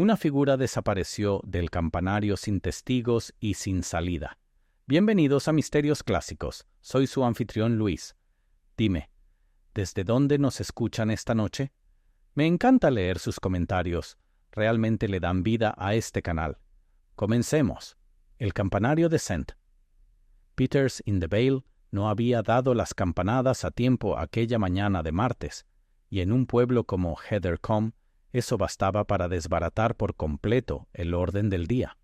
Una figura desapareció del campanario sin testigos y sin salida. Bienvenidos a Misterios Clásicos. Soy su anfitrión Luis. Dime, ¿desde dónde nos escuchan esta noche? Me encanta leer sus comentarios. Realmente le dan vida a este canal. Comencemos. El campanario de St. Peter's in the Vale no había dado las campanadas a tiempo aquella mañana de martes, y en un pueblo como Heathercombe eso bastaba para desbaratar por completo el orden del día.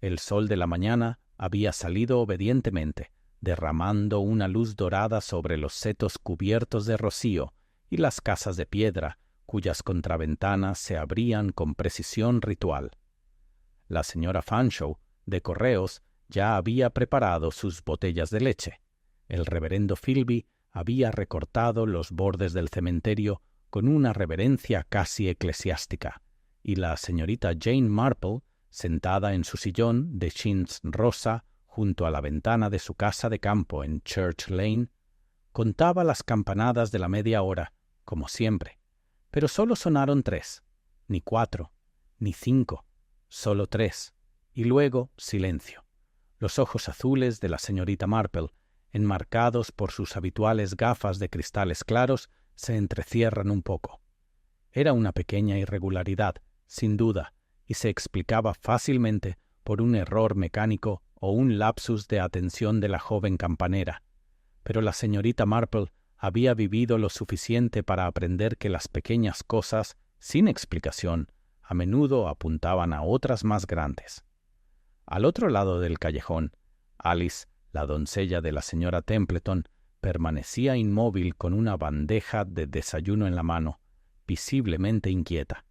El sol de la mañana había salido obedientemente, derramando una luz dorada sobre los setos cubiertos de rocío y las casas de piedra, cuyas contraventanas se abrían con precisión ritual. La señora Fanshawe, de correos, ya había preparado sus botellas de leche. El reverendo Philby había recortado los bordes del cementerio con una reverencia casi eclesiástica, y la señorita Jane Marple, sentada en su sillón de chintz rosa junto a la ventana de su casa de campo en Church Lane, contaba las campanadas de la media hora, como siempre, pero solo sonaron 3, ni 4, ni 5, solo 3, y luego silencio. Los ojos azules de la señorita Marple, enmarcados por sus habituales gafas de cristales claros, se entrecierran un poco. Era una pequeña irregularidad, sin duda, y se explicaba fácilmente por un error mecánico o un lapsus de atención de la joven campanera. Pero la señorita Marple había vivido lo suficiente para aprender que las pequeñas cosas, sin explicación, a menudo apuntaban a otras más grandes. Al otro lado del callejón, Alice, la doncella de la señora Templeton, permanecía inmóvil con una bandeja de desayuno en la mano, visiblemente inquieta.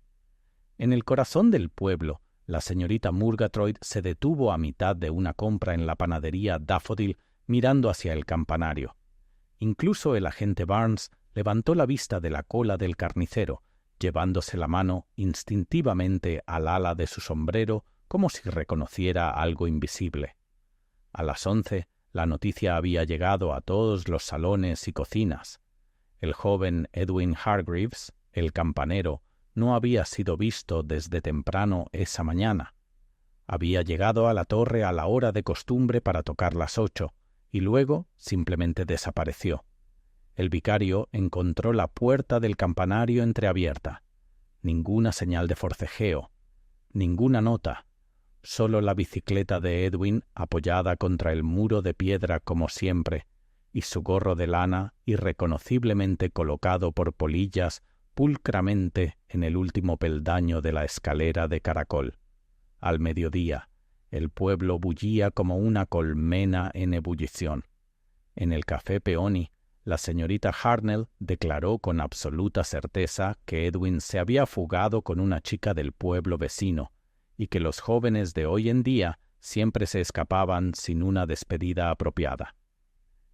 En el corazón del pueblo, la señorita Murgatroyd se detuvo a mitad de una compra en la panadería Daffodil, mirando hacia el campanario. Incluso el agente Barnes levantó la vista de la cola del carnicero, llevándose la mano instintivamente al ala de su sombrero como si reconociera algo invisible. A las 11, la noticia había llegado a todos los salones y cocinas. El joven Edwin Hargreaves, el campanero, no había sido visto desde temprano esa mañana. Había llegado a la torre a la hora de costumbre para tocar las 8, y luego simplemente desapareció. El vicario encontró la puerta del campanario entreabierta. Ninguna señal de forcejeo, ninguna nota. Solo la bicicleta de Edwin apoyada contra el muro de piedra como siempre, y su gorro de lana irreconociblemente colocado por polillas pulcramente en el último peldaño de la escalera de caracol. Al mediodía, el pueblo bullía como una colmena en ebullición. En el café Peony, la señorita Hartnell declaró con absoluta certeza que Edwin se había fugado con una chica del pueblo vecino, y que los jóvenes de hoy en día siempre se escapaban sin una despedida apropiada.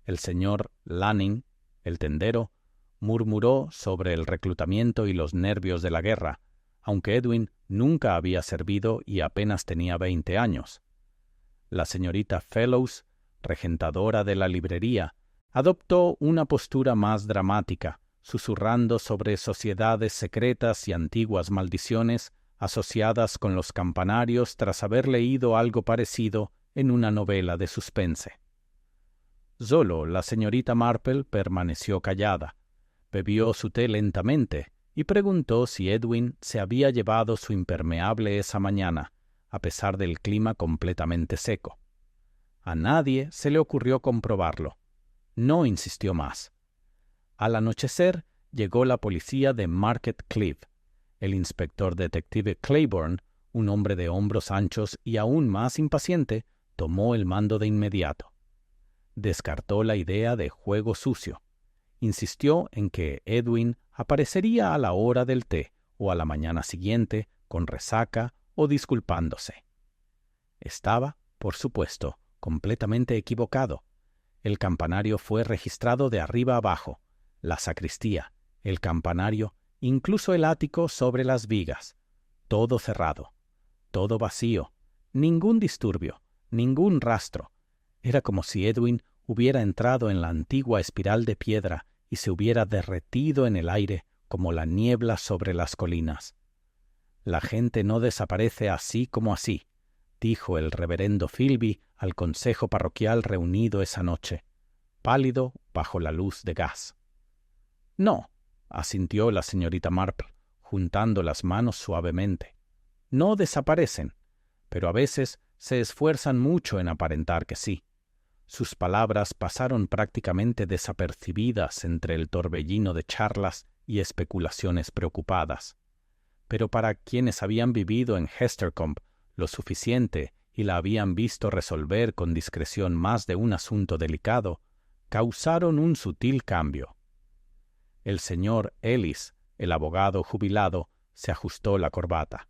El señor Lanning, el tendero, murmuró sobre el reclutamiento y los nervios de la guerra, aunque Edwin nunca había servido y apenas tenía 20 años. La señorita Fellows, regentadora de la librería, adoptó una postura más dramática, susurrando sobre sociedades secretas y antiguas maldiciones asociadas con los campanarios tras haber leído algo parecido en una novela de suspense. Solo la señorita Marple permaneció callada, bebió su té lentamente y preguntó si Edwin se había llevado su impermeable esa mañana, a pesar del clima completamente seco. A nadie se le ocurrió comprobarlo. No insistió más. Al anochecer llegó la policía de Market Cliff. El inspector detective Claiborne, un hombre de hombros anchos y aún más impaciente, tomó el mando de inmediato. Descartó la idea de juego sucio. Insistió en que Edwin aparecería a la hora del té o a la mañana siguiente, con resaca o disculpándose. Estaba, por supuesto, completamente equivocado. El campanario fue registrado de arriba abajo, la sacristía, el campanario, incluso el ático sobre las vigas, todo cerrado, todo vacío, ningún disturbio, ningún rastro. Era como si Edwin hubiera entrado en la antigua espiral de piedra y se hubiera derretido en el aire como la niebla sobre las colinas. La gente no desaparece así como así, dijo el reverendo Philby al consejo parroquial reunido esa noche, pálido bajo la luz de gas. No, asintió la señorita Marple, juntando las manos suavemente. No desaparecen, pero a veces se esfuerzan mucho en aparentar que sí. Sus palabras pasaron prácticamente desapercibidas entre el torbellino de charlas y especulaciones preocupadas. Pero para quienes habían vivido en Hestercombe lo suficiente y la habían visto resolver con discreción más de un asunto delicado, causaron un sutil cambio. El señor Ellis, el abogado jubilado, se ajustó la corbata.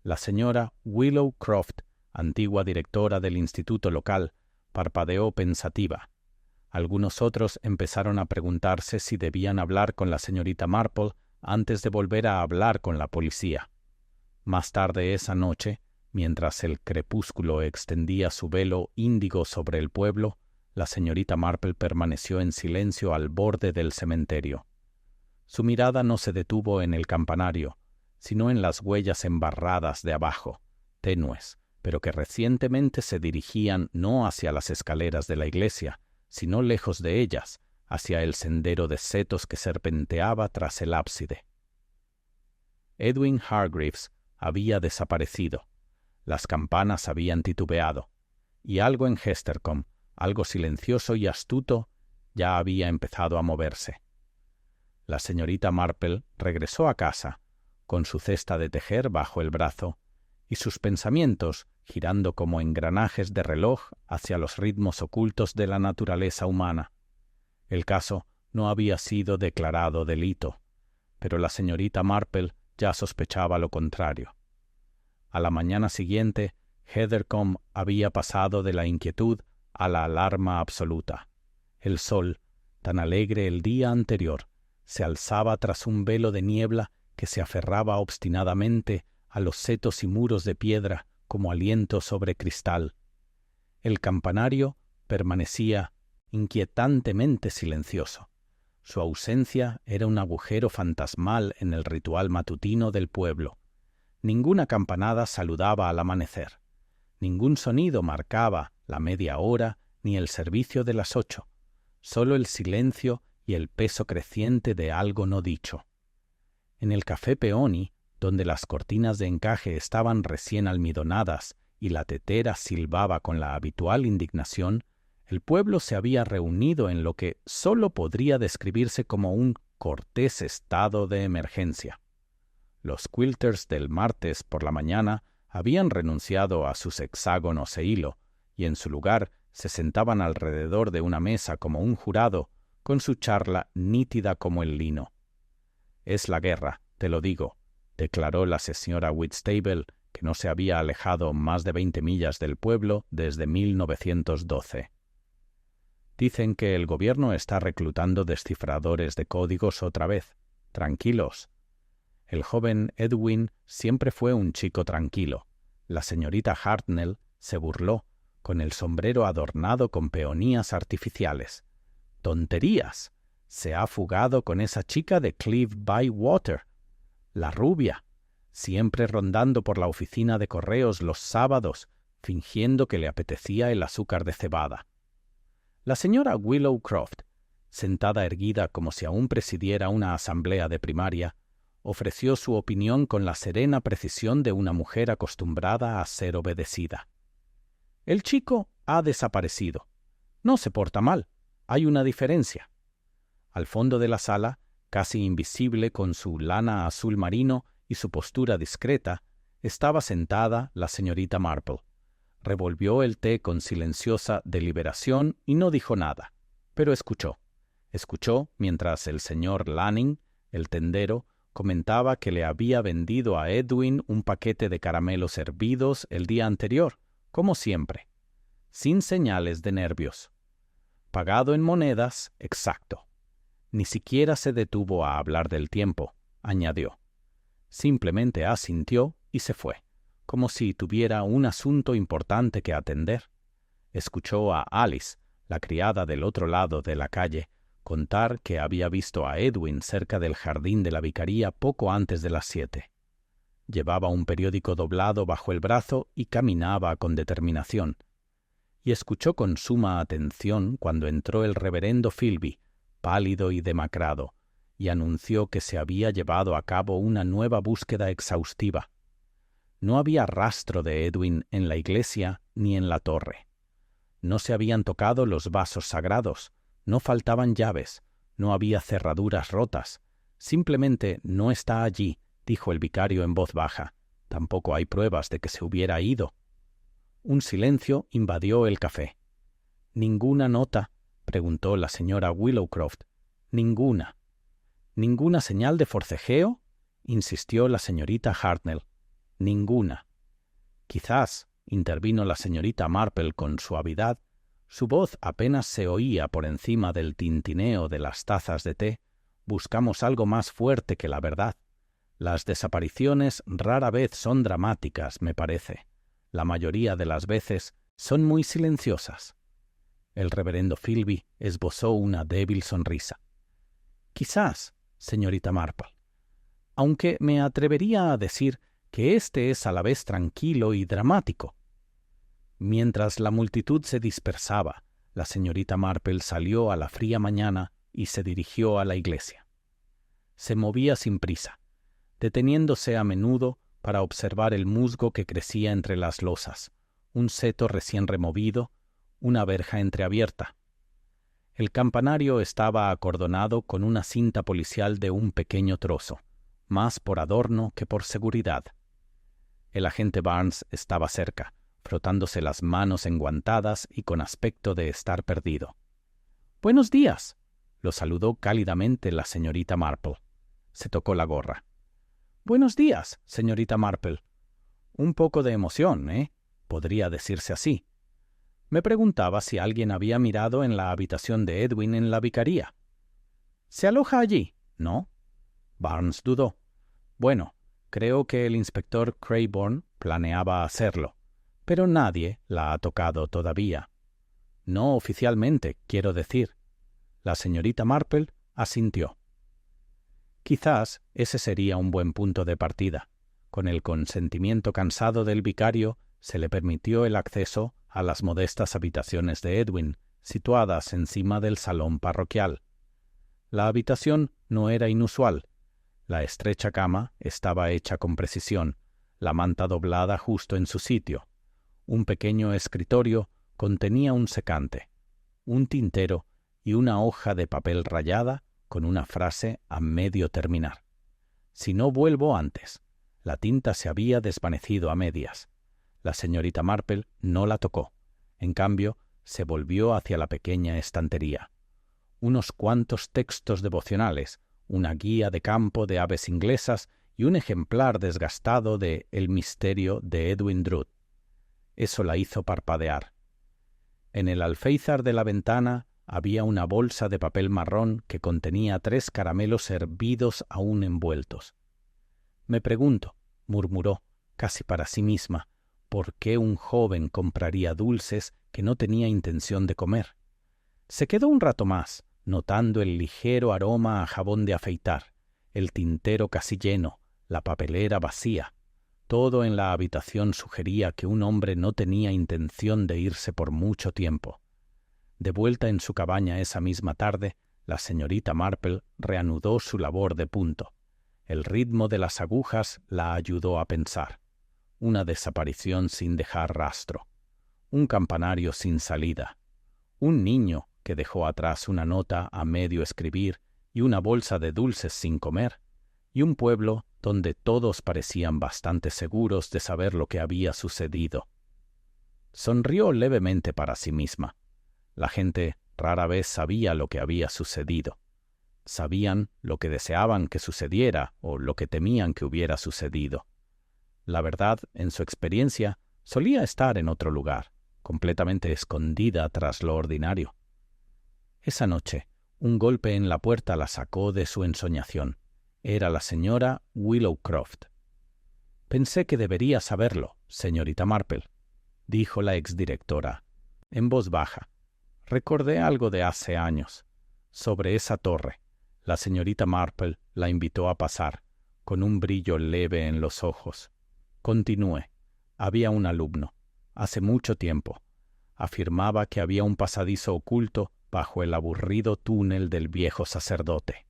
La señora Willow Croft, antigua directora del instituto local, parpadeó pensativa. Algunos otros empezaron a preguntarse si debían hablar con la señorita Marple antes de volver a hablar con la policía. Más tarde esa noche, mientras el crepúsculo extendía su velo índigo sobre el pueblo, la señorita Marple permaneció en silencio al borde del cementerio. Su mirada no se detuvo en el campanario, sino en las huellas embarradas de abajo, tenues, pero que recientemente se dirigían no hacia las escaleras de la iglesia, sino lejos de ellas, hacia el sendero de setos que serpenteaba tras el ábside. Edwin Hargreaves había desaparecido, las campanas habían titubeado, y algo en Hestercombe, algo silencioso y astuto, ya había empezado a moverse. La señorita Marple regresó a casa, con su cesta de tejer bajo el brazo, y sus pensamientos girando como engranajes de reloj hacia los ritmos ocultos de la naturaleza humana. El caso no había sido declarado delito, pero la señorita Marple ya sospechaba lo contrario. A la mañana siguiente, Heathercombe había pasado de la inquietud a la alarma absoluta. El sol, tan alegre el día anterior, se alzaba tras un velo de niebla que se aferraba obstinadamente a los setos y muros de piedra como aliento sobre cristal. El campanario permanecía inquietantemente silencioso. Su ausencia era un agujero fantasmal en el ritual matutino del pueblo. Ninguna campanada saludaba al amanecer. Ningún sonido marcaba la media hora ni el servicio de las 8. Solo el silencio y el peso creciente de algo no dicho. En el café Peony, donde las cortinas de encaje estaban recién almidonadas y la tetera silbaba con la habitual indignación, el pueblo se había reunido en lo que sólo podría describirse como un cortés estado de emergencia. Los quilters del martes por la mañana habían renunciado a sus hexágonos e hilo, y en su lugar se sentaban alrededor de una mesa como un jurado, con su charla nítida como el lino. «Es la guerra, te lo digo», declaró la señora Whitstable, que no se había alejado más de 20 millas del pueblo desde 1912. «Dicen que el gobierno está reclutando descifradores de códigos otra vez. Tranquilos». El joven Edwin siempre fue un chico tranquilo. La señorita Hartnell se burló, con el sombrero adornado con peonías artificiales. «¡Tonterías! Se ha fugado con esa chica de Cliff by Water, la rubia, siempre rondando por la oficina de correos los sábados, fingiendo que le apetecía el azúcar de cebada». La señora Willow Croft, sentada erguida como si aún presidiera una asamblea de primaria, ofreció su opinión con la serena precisión de una mujer acostumbrada a ser obedecida. «El chico ha desaparecido. No se porta mal. Hay una diferencia». Al fondo de la sala, casi invisible con su lana azul marino y su postura discreta, estaba sentada la señorita Marple. Revolvió el té con silenciosa deliberación y no dijo nada, pero escuchó. Escuchó mientras el señor Lanning, el tendero, comentaba que le había vendido a Edwin un paquete de caramelos hervidos el día anterior, como siempre, sin señales de nervios. Pagado en monedas, exacto. Ni siquiera se detuvo a hablar del tiempo, añadió. Simplemente asintió y se fue, como si tuviera un asunto importante que atender. Escuchó a Alice, la criada del otro lado de la calle, contar que había visto a Edwin cerca del jardín de la vicaría poco antes de las 7. Llevaba un periódico doblado bajo el brazo y caminaba con determinación. Y escuchó con suma atención cuando entró el reverendo Philby, pálido y demacrado, y anunció que se había llevado a cabo una nueva búsqueda exhaustiva. No había rastro de Edwin en la iglesia ni en la torre. No se habían tocado los vasos sagrados, no faltaban llaves, no había cerraduras rotas. Simplemente no está allí, dijo el vicario en voz baja. Tampoco hay pruebas de que se hubiera ido. Un silencio invadió el café. ¿Ninguna nota?, preguntó la señora Willowcroft. Ninguna. ¿Ninguna señal de forcejeo?, insistió la señorita Hartnell. Ninguna. Quizás, intervino la señorita Marple con suavidad, su voz apenas se oía por encima del tintineo de las tazas de té, buscamos algo más fuerte que la verdad. Las desapariciones rara vez son dramáticas, me parece. La mayoría de las veces son muy silenciosas. El reverendo Philby esbozó una débil sonrisa. Quizás, señorita Marple, aunque me atrevería a decir que este es a la vez tranquilo y dramático. Mientras la multitud se dispersaba, la señorita Marple salió a la fría mañana y se dirigió a la iglesia. Se movía sin prisa, deteniéndose a menudo para observar el musgo que crecía entre las losas, un seto recién removido, una verja entreabierta. El campanario estaba acordonado con una cinta policial de un pequeño trozo, más por adorno que por seguridad. El agente Barnes estaba cerca, frotándose las manos enguantadas y con aspecto de estar perdido. «Buenos días», lo saludó cálidamente la señorita Marple. Se tocó la gorra. «Buenos días, señorita Marple. Un poco de emoción, ¿eh? Podría decirse así. Me preguntaba si alguien había mirado en la habitación de Edwin en la vicaría. ¿Se aloja allí, no?» Barnes dudó. «Bueno, creo que el inspector Crayborn planeaba hacerlo, pero nadie la ha tocado todavía. No oficialmente, quiero decir». La señorita Marple asintió. Quizás ese sería un buen punto de partida. Con el consentimiento cansado del vicario, se le permitió el acceso a las modestas habitaciones de Edwin, situadas encima del salón parroquial. La habitación no era inusual. La estrecha cama estaba hecha con precisión, la manta doblada justo en su sitio. Un pequeño escritorio contenía un secante, un tintero y una hoja de papel rayada con una frase a medio terminar. «Si no vuelvo antes». La tinta se había desvanecido a medias. La señorita Marple no la tocó. En cambio, se volvió hacia la pequeña estantería. Unos cuantos textos devocionales, una guía de campo de aves inglesas y un ejemplar desgastado de El misterio de Edwin Drood. Eso la hizo parpadear. En el alféizar de la ventana había una bolsa de papel marrón que contenía 3 caramelos hervidos aún envueltos. «Me pregunto», murmuró, casi para sí misma, «¿por qué un joven compraría dulces que no tenía intención de comer?» Se quedó un rato más, notando el ligero aroma a jabón de afeitar, el tintero casi lleno, la papelera vacía. Todo en la habitación sugería que un hombre no tenía intención de irse por mucho tiempo. De vuelta en su cabaña esa misma tarde, la señorita Marple reanudó su labor de punto. El ritmo de las agujas la ayudó a pensar. Una desaparición sin dejar rastro. Un campanario sin salida. Un niño que dejó atrás una nota a medio escribir y una bolsa de dulces sin comer. Y un pueblo donde todos parecían bastante seguros de saber lo que había sucedido. Sonrió levemente para sí misma. La gente rara vez sabía lo que había sucedido. Sabían lo que deseaban que sucediera o lo que temían que hubiera sucedido. La verdad, en su experiencia, solía estar en otro lugar, completamente escondida tras lo ordinario. Esa noche, un golpe en la puerta la sacó de su ensoñación. Era la señora Willowcroft. «Pensé que debería saberlo, señorita Marple», dijo la exdirectora, en voz baja. «Recordé algo de hace años. Sobre esa torre. La señorita Marple la invitó a pasar. con un brillo leve en los ojos. Continué. Había un alumno. Hace mucho tiempo. Afirmaba que había un pasadizo oculto bajo el aburrido túnel del viejo sacerdote.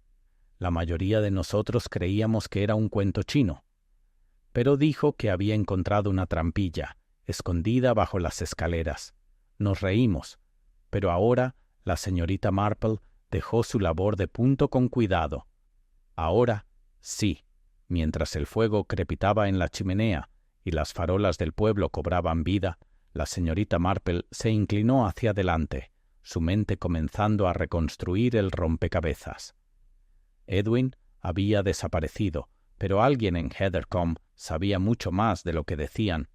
La mayoría de nosotros creíamos que era un cuento chino, pero dijo que había encontrado una trampilla, escondida bajo las escaleras. Nos reímos, pero ahora la señorita Marple dejó su labor de punto con cuidado. Ahora, sí, mientras el fuego crepitaba en la chimenea y las farolas del pueblo cobraban vida, la señorita Marple se inclinó hacia adelante, su mente comenzando a reconstruir el rompecabezas. Edwin había desaparecido, pero alguien en Heathercombe sabía mucho más de lo que decían,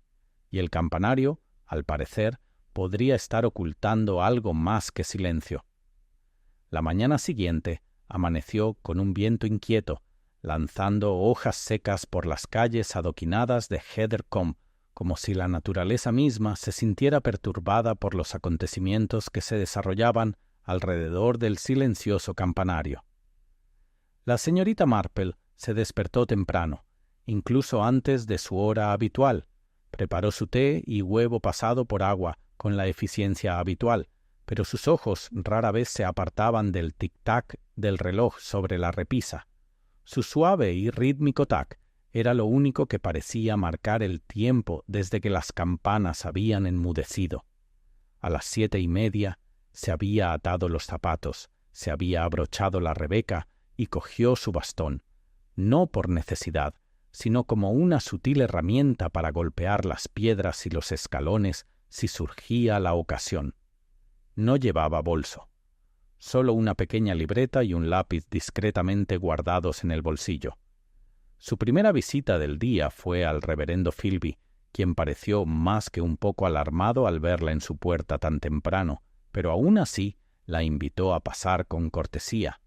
y el campanario, al parecer, podría estar ocultando algo más que silencio. La mañana siguiente amaneció con un viento inquieto, lanzando hojas secas por las calles adoquinadas de Heathercombe, como si la naturaleza misma se sintiera perturbada por los acontecimientos que se desarrollaban alrededor del silencioso campanario. La señorita Marple se despertó temprano, incluso antes de su hora habitual. Preparó su té y huevo pasado por agua con la eficiencia habitual, pero sus ojos rara vez se apartaban del tic-tac del reloj sobre la repisa. Su suave y rítmico tac era lo único que parecía marcar el tiempo desde que las campanas habían enmudecido. A las 7:30 se había atado los zapatos, se había abrochado la rebeca y cogió su bastón, no por necesidad, sino como una sutil herramienta para golpear las piedras y los escalones si surgía la ocasión. No llevaba bolso, solo una pequeña libreta y un lápiz discretamente guardados en el bolsillo. Su primera visita del día fue al reverendo Philby, quien pareció más que un poco alarmado al verla en su puerta tan temprano, pero aún así la invitó a pasar con cortesía.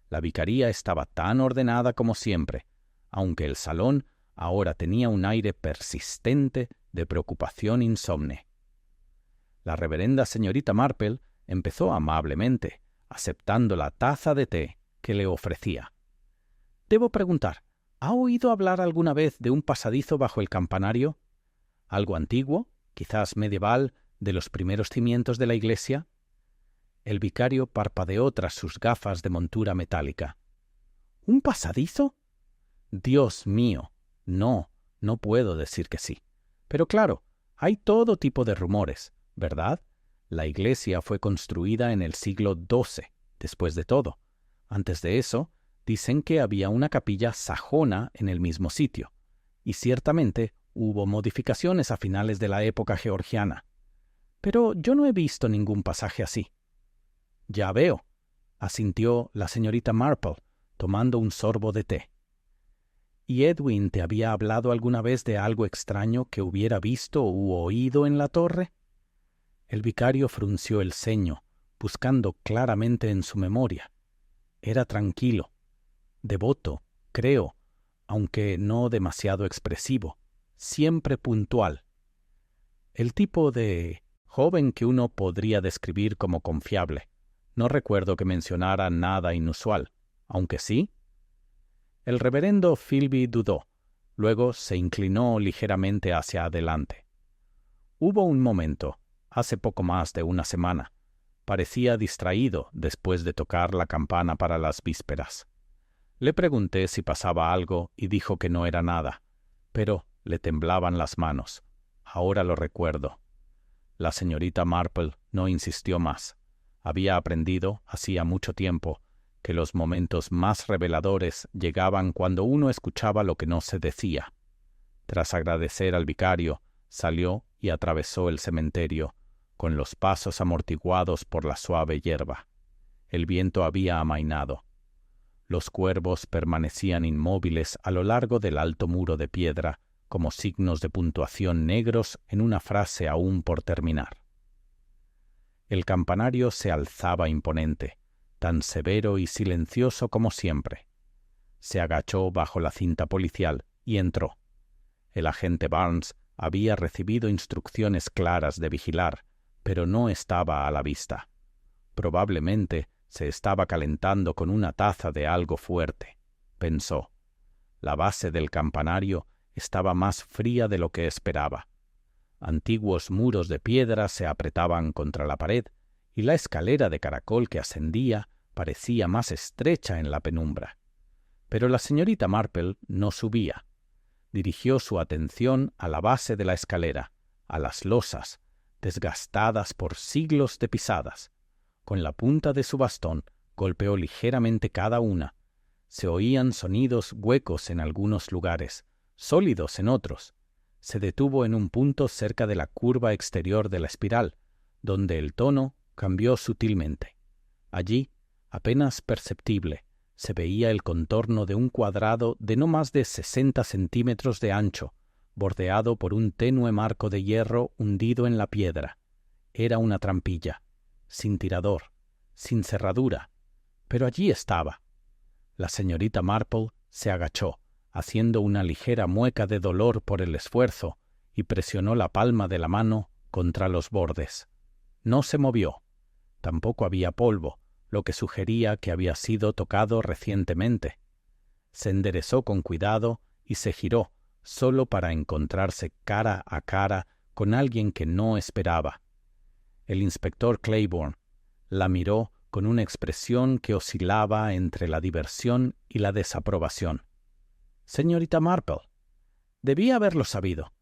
La vicaría estaba tan ordenada como siempre, aunque el salón ahora tenía un aire persistente de preocupación insomne. La reverenda señorita Marple empezó amablemente, aceptando la taza de té que le ofrecía. «Debo preguntar, ¿ha oído hablar alguna vez de un pasadizo bajo el campanario? ¿Algo antiguo, quizás medieval, de los primeros cimientos de la iglesia?» El vicario parpadeó tras sus gafas de montura metálica. «¿Un pasadizo? Dios mío, no puedo decir que sí. Pero claro, hay todo tipo de rumores, ¿verdad? La iglesia fue construida en el siglo XII, después de todo. Antes de eso, dicen que había una capilla sajona en el mismo sitio, y ciertamente hubo modificaciones a finales de la época georgiana. Pero yo no he visto ningún pasaje así». «Ya veo», asintió la señorita Marple, tomando un sorbo de té. «¿Y Edwin te había hablado alguna vez de algo extraño que hubiera visto u oído en la torre?» El vicario frunció el ceño, buscando claramente en su memoria. Era tranquilo, devoto, creo, aunque no demasiado expresivo, siempre puntual. El tipo de joven que uno podría describir como confiable. No recuerdo que mencionara nada inusual, aunque sí. El reverendo Philby dudó, luego se inclinó ligeramente hacia adelante. Hubo un momento, hace poco más de una semana. Parecía distraído después de tocar la campana para las vísperas. Le pregunté si pasaba algo y dijo que no era nada, pero le temblaban las manos. Ahora lo recuerdo. La señorita Marple no insistió más. Había aprendido, hacía mucho tiempo, que los momentos más reveladores llegaban cuando uno escuchaba lo que no se decía. Tras agradecer al vicario, salió y atravesó el cementerio, con los pasos amortiguados por la suave hierba. El viento había amainado. Los cuervos permanecían inmóviles a lo largo del alto muro de piedra, como signos de puntuación negros en una frase aún por terminar. El campanario se alzaba imponente, tan severo y silencioso como siempre. Se agachó bajo la cinta policial y entró. El agente Barnes había recibido instrucciones claras de vigilar, pero no estaba a la vista. Probablemente se estaba calentando con una taza de algo fuerte, pensó. La base del campanario estaba más fría de lo que esperaba. Antiguos muros de piedra se apretaban contra la pared y la escalera de caracol que ascendía parecía más estrecha en la penumbra. Pero la señorita Marple no subía. Dirigió su atención a la base de la escalera, a las losas, desgastadas por siglos de pisadas. Con la punta de su bastón golpeó ligeramente cada una. Se oían sonidos huecos en algunos lugares, sólidos en otros. Se detuvo en un punto cerca de la curva exterior de la espiral, donde el tono cambió sutilmente. Allí, apenas perceptible, se veía el contorno de un cuadrado de no más de 60 centímetros de ancho, bordeado por un tenue marco de hierro hundido en la piedra. Era una trampilla, sin tirador, sin cerradura, pero allí estaba. La señorita Marple se agachó, haciendo una ligera mueca de dolor por el esfuerzo, y presionó la palma de la mano contra los bordes. No se movió. Tampoco había polvo, lo que sugería que había sido tocado recientemente. Se enderezó con cuidado y se giró, solo para encontrarse cara a cara con alguien que no esperaba. El inspector Claiborne la miró con una expresión que oscilaba entre la diversión y la desaprobación. «Señorita Marple, debía haberlo sabido.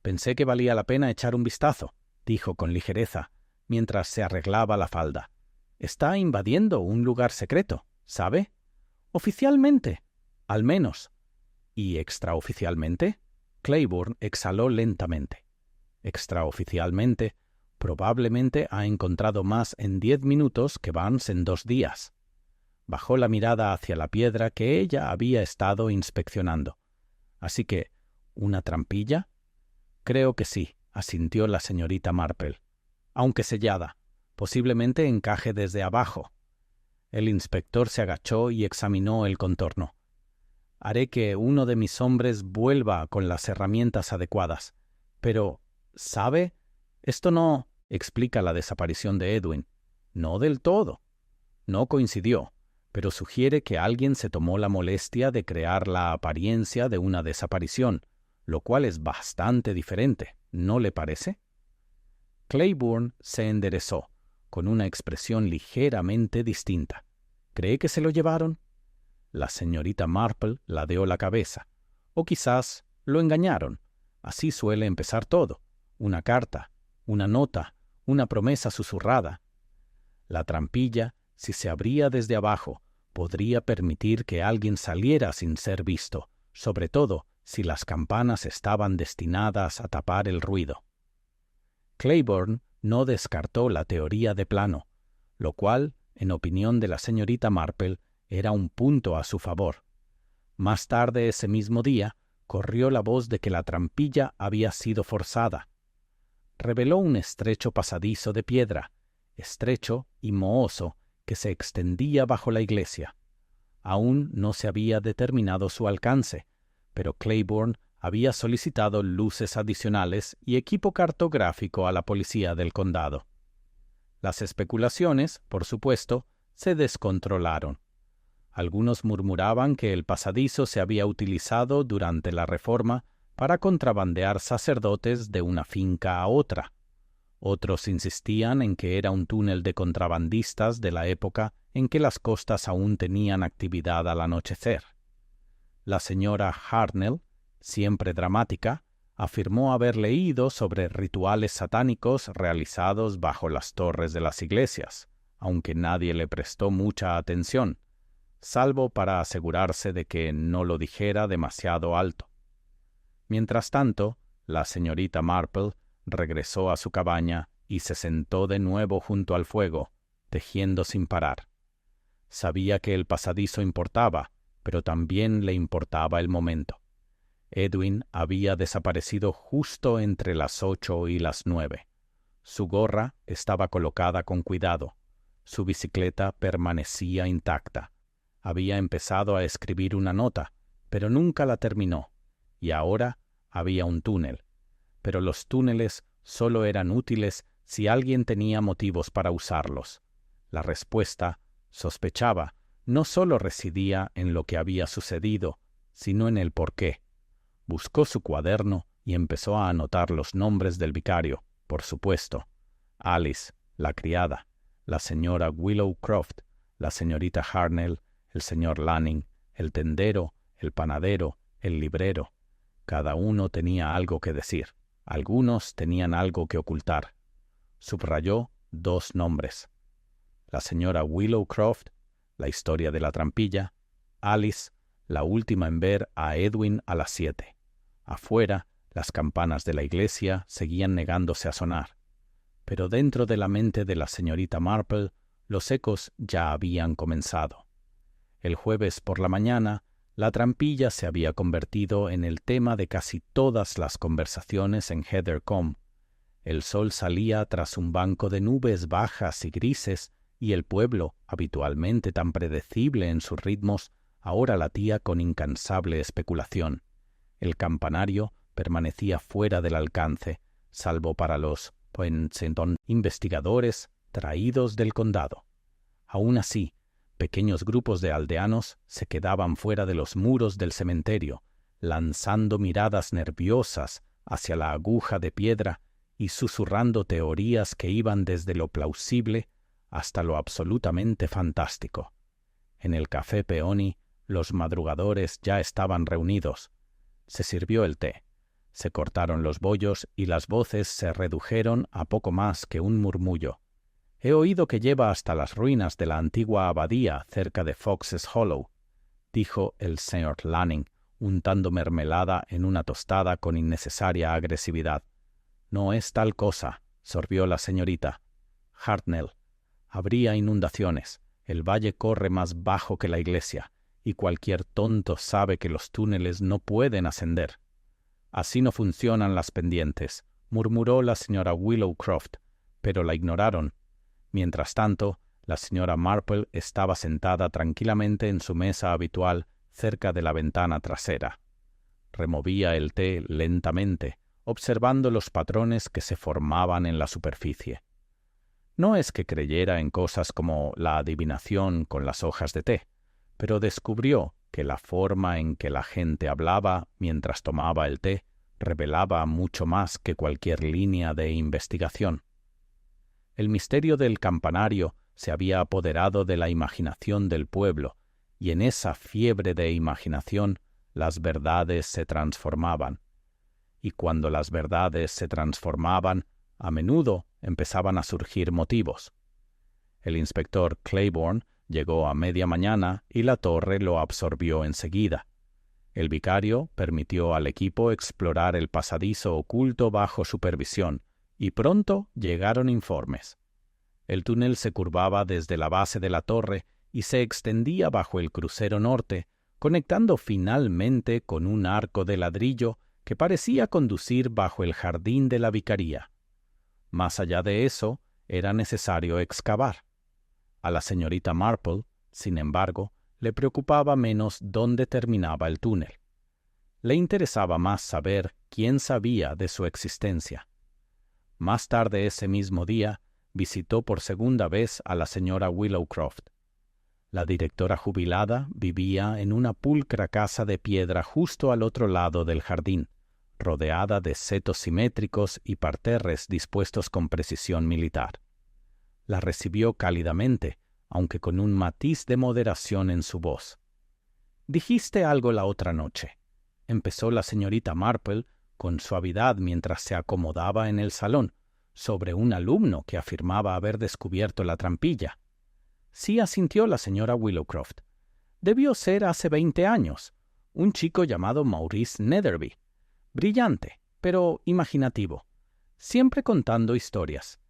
Pensé que valía la pena echar un vistazo», dijo con ligereza, mientras se arreglaba la falda. «Está invadiendo un lugar secreto, ¿sabe? Oficialmente, al menos». «¿Y extraoficialmente?» Claiborne exhaló lentamente. «Extraoficialmente, probablemente ha encontrado más en 10 minutos que Barnes en 2 días». Bajó la mirada hacia la piedra que ella había estado inspeccionando. «Así que, ¿una trampilla?» «Creo que sí», asintió la señorita Marple. «Aunque sellada, posiblemente encaje desde abajo». El inspector se agachó y examinó el contorno. «Haré que uno de mis hombres vuelva con las herramientas adecuadas. Pero, ¿sabe? Esto no explica la desaparición de Edwin. No del todo. No coincidió, pero sugiere que alguien se tomó la molestia de crear la apariencia de una desaparición, lo cual es bastante diferente, ¿no le parece?» Claiborne se enderezó, con una expresión ligeramente distinta. «¿Cree que se lo llevaron?» La señorita Marple ladeó la cabeza. «O quizás lo engañaron. Así suele empezar todo. Una carta, una nota, una promesa susurrada. La trampilla, si se abría desde abajo, podría permitir que alguien saliera sin ser visto, sobre todo si las campanas estaban destinadas a tapar el ruido». Claiborne no descartó la teoría de plano, lo cual, en opinión de la señorita Marple, era un punto a su favor. Más tarde ese mismo día, corrió la voz de que la trampilla había sido forzada. Reveló un estrecho pasadizo de piedra, estrecho y mohoso, que se extendía bajo la iglesia. Aún no se había determinado su alcance, pero Claiborne había solicitado luces adicionales y equipo cartográfico a la policía del condado. Las especulaciones, por supuesto, se descontrolaron. Algunos murmuraban que el pasadizo se había utilizado durante la Reforma para contrabandear sacerdotes de una finca a otra. Otros insistían en que era un túnel de contrabandistas de la época en que las costas aún tenían actividad al anochecer. La señora Hartnell, siempre dramática, afirmó haber leído sobre rituales satánicos realizados bajo las torres de las iglesias, aunque nadie le prestó mucha atención, salvo para asegurarse de que no lo dijera demasiado alto. Mientras tanto, la señorita Marple regresó a su cabaña y se sentó de nuevo junto al fuego, tejiendo sin parar. Sabía que el pasadizo importaba, pero también le importaba el momento. Edwin había desaparecido justo entre las 8 y las 9. Su gorra estaba colocada con cuidado. Su bicicleta permanecía intacta. Había empezado a escribir una nota, pero nunca la terminó. Y ahora había un túnel. Pero los túneles solo eran útiles si alguien tenía motivos para usarlos. La respuesta, sospechaba, no solo residía en lo que había sucedido, sino en el porqué. Buscó su cuaderno y empezó a anotar los nombres del vicario, por supuesto. Alice, la criada, la señora Willowcroft, la señorita Hartnell, el señor Lanning, el tendero, el panadero, el librero. Cada uno tenía algo que decir. Algunos tenían algo que ocultar. Subrayó 2 nombres. La señora Willowcroft, la historia de la trampilla. Alice, la última en ver a Edwin a las 7. Afuera, las campanas de la iglesia seguían negándose a sonar. Pero dentro de la mente de la señorita Marple, los ecos ya habían comenzado. El jueves por la mañana, la trampilla se había convertido en el tema de casi todas las conversaciones en Heathercombe. El sol salía tras un banco de nubes bajas y grises, y el pueblo, habitualmente tan predecible en sus ritmos, ahora latía con incansable especulación. El campanario permanecía fuera del alcance, salvo para los investigadores traídos del condado. Aún así, pequeños grupos de aldeanos se quedaban fuera de los muros del cementerio, lanzando miradas nerviosas hacia la aguja de piedra y susurrando teorías que iban desde lo plausible hasta lo absolutamente fantástico. En el café Peony, los madrugadores ya estaban reunidos. Se sirvió el té, se cortaron los bollos y las voces se redujeron a poco más que un murmullo. «He oído que lleva hasta las ruinas de la antigua abadía cerca de Fox's Hollow», dijo el señor Lanning, untando mermelada en una tostada con innecesaria agresividad. «No es tal cosa», sorbió la señorita Hartnell. «Habría inundaciones. El valle corre más bajo que la iglesia, y cualquier tonto sabe que los túneles no pueden ascender». «Así no funcionan las pendientes», murmuró la señora Willowcroft, pero la ignoraron. Mientras tanto, la señora Marple estaba sentada tranquilamente en su mesa habitual cerca de la ventana trasera. Removía el té lentamente, observando los patrones que se formaban en la superficie. No es que creyera en cosas como la adivinación con las hojas de té, pero descubrió que la forma en que la gente hablaba mientras tomaba el té revelaba mucho más que cualquier línea de investigación. El misterio del campanario se había apoderado de la imaginación del pueblo, y en esa fiebre de imaginación las verdades se transformaban. Y cuando las verdades se transformaban, a menudo empezaban a surgir motivos. El inspector Claiborne llegó a media mañana y la torre lo absorbió enseguida. El vicario permitió al equipo explorar el pasadizo oculto bajo supervisión, y pronto llegaron informes. El túnel se curvaba desde la base de la torre y se extendía bajo el crucero norte, conectando finalmente con un arco de ladrillo que parecía conducir bajo el jardín de la vicaría. Más allá de eso, era necesario excavar. A la señorita Marple, sin embargo, le preocupaba menos dónde terminaba el túnel. Le interesaba más saber quién sabía de su existencia. Más tarde ese mismo día, visitó por segunda vez a la señora Willowcroft. La directora jubilada vivía en una pulcra casa de piedra justo al otro lado del jardín, rodeada de setos simétricos y parterres dispuestos con precisión militar. La recibió cálidamente, aunque con un matiz de moderación en su voz. «Dijiste algo la otra noche», empezó la señorita Marple con suavidad mientras se acomodaba en el salón, sobre un alumno que afirmaba haber descubierto la trampilla. «Sí», asintió la señora Willowcroft. «Debió ser hace 20 años. Un chico llamado Maurice Netherby. Brillante, pero imaginativo. Siempre contando historias.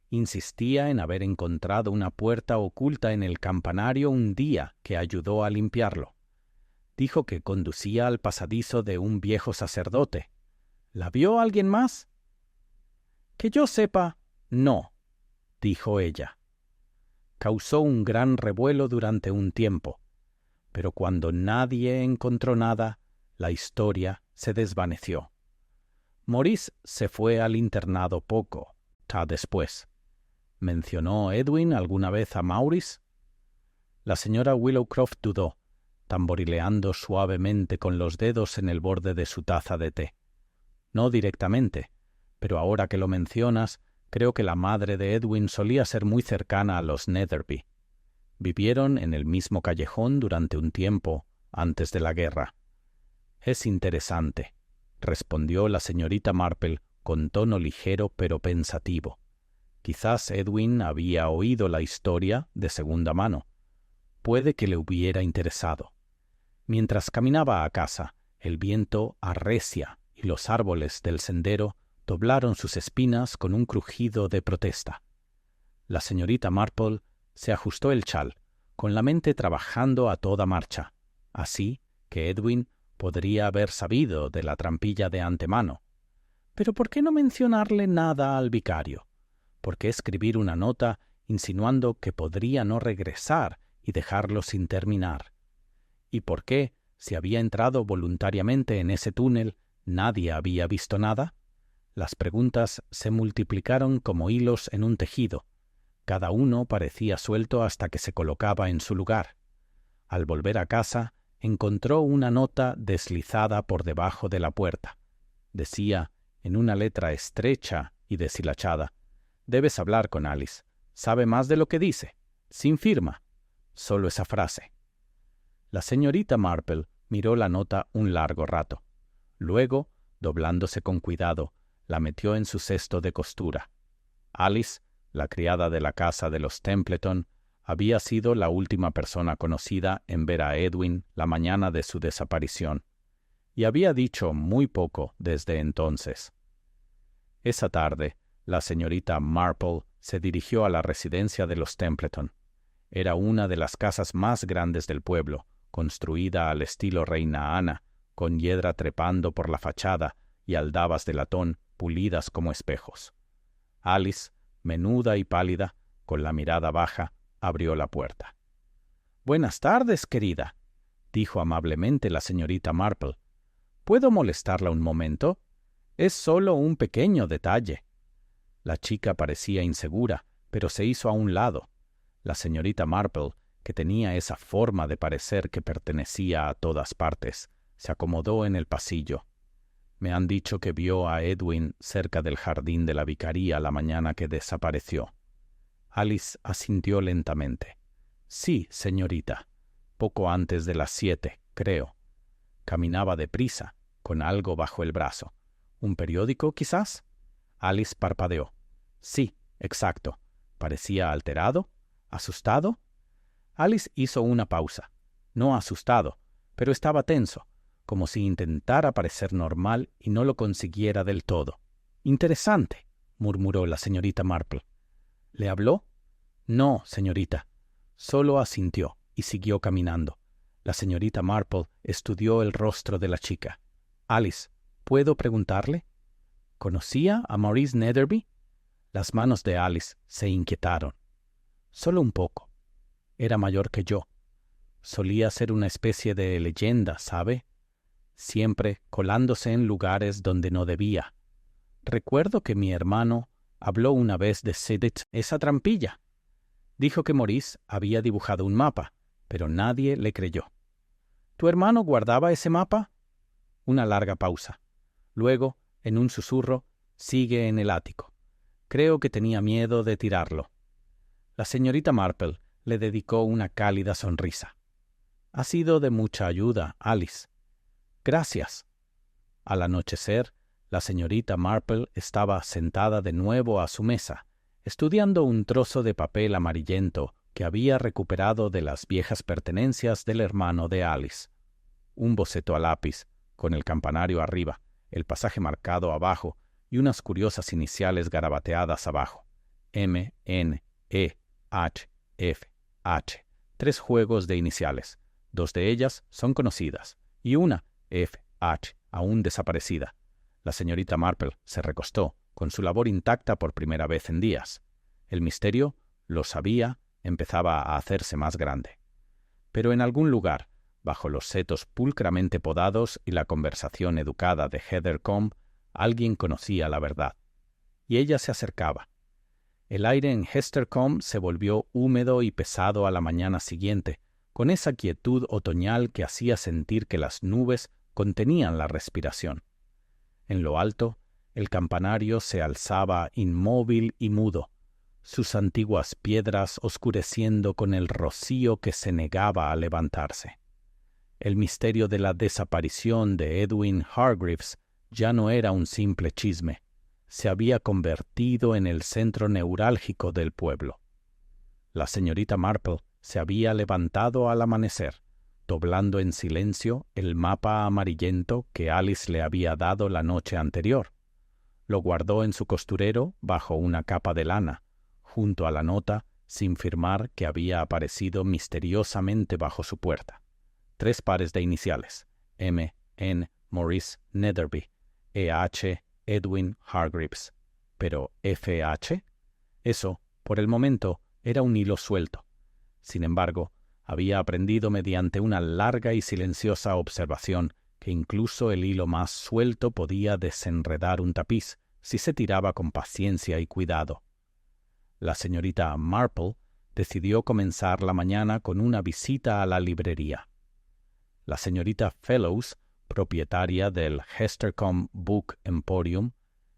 Insistía en haber encontrado una puerta oculta en el campanario un día que ayudó a limpiarlo. Dijo que conducía al pasadizo de un viejo sacerdote. ¿La vio alguien más?» «Que yo sepa, no», dijo ella. Causó un gran revuelo durante un tiempo, pero cuando nadie encontró nada, la historia se desvaneció. Maurice se fue al internado poco después. ¿Mencionó Edwin alguna vez a Maurice? La señora Willowcroft dudó. tamborileando suavemente con los dedos en el borde de su taza de té. No directamente, pero ahora que lo mencionas, creo que la madre de Edwin solía ser muy cercana a los Netherby. Vivieron en el mismo callejón durante un tiempo, antes de la guerra. Es interesante, respondió la señorita Marple con tono ligero pero pensativo. Quizás Edwin había oído la historia de segunda mano. Puede que le hubiera interesado. Mientras caminaba a casa, el viento arrecia y los árboles del sendero doblaron sus espinas con un crujido de protesta. La señorita Marple se ajustó el chal, con la mente trabajando a toda marcha, así que Edwin podría haber sabido de la trampilla de antemano. Pero ¿por qué no mencionarle nada al vicario? ¿Por qué escribir una nota insinuando que podría no regresar y dejarlo sin terminar? ¿Y por qué, si había entrado voluntariamente en ese túnel, nadie había visto nada? Las preguntas se multiplicaron como hilos en un tejido. Cada uno parecía suelto hasta que se colocaba en su lugar. Al volver a casa, encontró una nota deslizada por debajo de la puerta. Decía, en una letra estrecha y deshilachada: «Debes hablar con Alice. Sabe más de lo que dice. Sin firma». Solo esa frase. La señorita Marple miró la nota un largo rato. Luego, doblándose con cuidado, la metió en su cesto de costura. Alice, la criada de la casa de los Templeton, había sido la última persona conocida en ver a Edwin la mañana de su desaparición, y había dicho muy poco desde entonces. Esa tarde, la señorita Marple se dirigió a la residencia de los Templeton. Era una de las casas más grandes del pueblo, construida al estilo Reina Ana, con hiedra trepando por la fachada y aldabas de latón pulidas como espejos. Alice, menuda y pálida, con la mirada baja, abrió la puerta. «Buenas tardes, querida», dijo amablemente la señorita Marple. «¿Puedo molestarla un momento? Es solo un pequeño detalle». La chica parecía insegura, pero se hizo a un lado. La señorita Marple, que tenía esa forma de parecer que pertenecía a todas partes, se acomodó en el pasillo. «Me han dicho que vio a Edwin cerca del jardín de la vicaría la mañana que desapareció». Alice asintió lentamente. «Sí, señorita. Poco antes de las 7, creo. Caminaba deprisa, con algo bajo el brazo. ¿Un periódico, quizás?» Alice parpadeó. «Sí, exacto. ¿Parecía alterado? ¿Asustado?» Alice hizo una pausa. No asustado, pero estaba tenso, como si intentara parecer normal y no lo consiguiera del todo. «Interesante», murmuró la señorita Marple. «¿Le habló?» «No, señorita». Solo asintió y siguió caminando. La señorita Marple estudió el rostro de la chica. «Alice, ¿puedo preguntarle? ¿Conocía a Maurice Netherby?» Las manos de Alice se inquietaron. «Solo un poco. Era mayor que yo. Solía ser una especie de leyenda, ¿sabe? Siempre colándose en lugares donde no debía. Recuerdo que mi hermano habló una vez de Sidit, esa trampilla. Dijo que Maurice había dibujado un mapa, pero nadie le creyó». «¿Tu hermano guardaba ese mapa?» Una larga pausa. Luego, en un susurro: «Sigue en el ático. Creo que tenía miedo de tirarlo». La señorita Marple le dedicó una cálida sonrisa. «Ha sido de mucha ayuda, Alice». «Gracias». Al anochecer, la señorita Marple estaba sentada de nuevo a su mesa, estudiando un trozo de papel amarillento que había recuperado de las viejas pertenencias del hermano de Alice. Un boceto a lápiz, con el campanario arriba, el pasaje marcado abajo y unas curiosas iniciales garabateadas abajo. M, N, E, H, F, H. 3 juegos de iniciales. 2 de ellas son conocidas y una, F, H, aún desaparecida. La señorita Marple se recostó, con su labor intacta por primera vez en días. El misterio, lo sabía, empezaba a hacerse más grande. Pero en algún lugar, bajo los setos pulcramente podados y la conversación educada de Heather Combe, alguien conocía la verdad. Y ella se acercaba. El aire en Hestercombe se volvió húmedo y pesado a la mañana siguiente, con esa quietud otoñal que hacía sentir que las nubes contenían la respiración. En lo alto, el campanario se alzaba inmóvil y mudo, sus antiguas piedras oscureciendo con el rocío que se negaba a levantarse. El misterio de la desaparición de Edwin Hargreaves ya no era un simple chisme, se había convertido en el centro neurálgico del pueblo. La señorita Marple se había levantado al amanecer, doblando en silencio el mapa amarillento que Alice le había dado la noche anterior. Lo guardó en su costurero bajo una capa de lana, junto a la nota, sin firmar, que había aparecido misteriosamente bajo su puerta. 3 pares de iniciales: M. N. Maurice Netherby, E. H. Edwin Hargreaves. Pero F. H. Eso, por el momento, era un hilo suelto. Sin embargo, había aprendido mediante una larga y silenciosa observación que incluso el hilo más suelto podía desenredar un tapiz si se tiraba con paciencia y cuidado. La señorita Marple decidió comenzar la mañana con una visita a la librería. La señorita Fellows, propietaria del Hestercombe Book Emporium,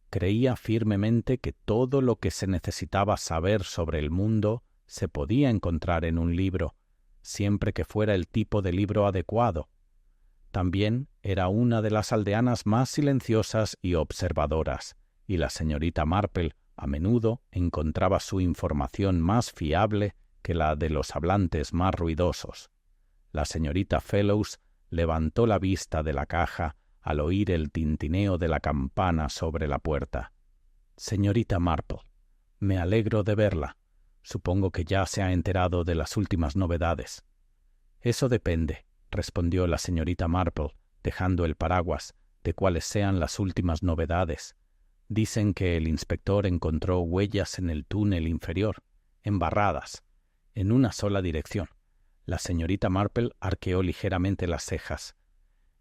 creía firmemente que todo lo que se necesitaba saber sobre el mundo se podía encontrar en un libro, siempre que fuera el tipo de libro adecuado. También era una de las aldeanas más silenciosas y observadoras, y la señorita Marple a menudo encontraba su información más fiable que la de los hablantes más ruidosos. La señorita Fellows levantó la vista de la caja al oír el tintineo de la campana sobre la puerta. «Señorita Marple, me alegro de verla. Supongo que ya se ha enterado de las últimas novedades». «Eso depende», respondió la señorita Marple, dejando el paraguas, «de cuáles sean las últimas novedades. Dicen que el inspector encontró huellas en el túnel inferior, embarradas, en una sola dirección». La señorita Marple arqueó ligeramente las cejas.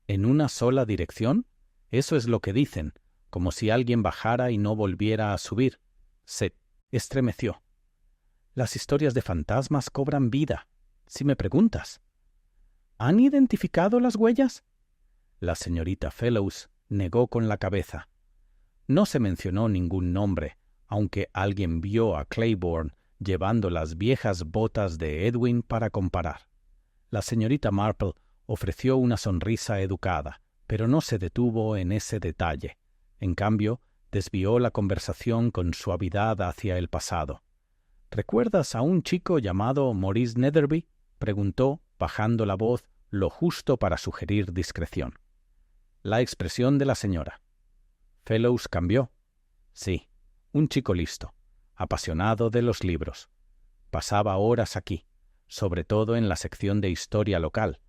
«¿En una sola dirección? Eso es lo que dicen, como si alguien bajara y no volviera a subir». Se estremeció. «Las historias de fantasmas cobran vida, si me preguntas». «¿Han identificado las huellas?». La señorita Fellows negó con la cabeza. No se mencionó ningún nombre, aunque alguien vio a Claiborne llevando las viejas botas de Edwin para comparar. La señorita Marple ofreció una sonrisa educada, pero no se detuvo en ese detalle. En cambio, desvió la conversación con suavidad hacia el pasado. «¿Recuerdas a un chico llamado Maurice Netherby?», preguntó, bajando la voz lo justo para sugerir discreción. La expresión de la señora Fellows cambió. «Sí, un chico listo, apasionado de los libros. Pasaba horas aquí, sobre todo en la sección de historia local.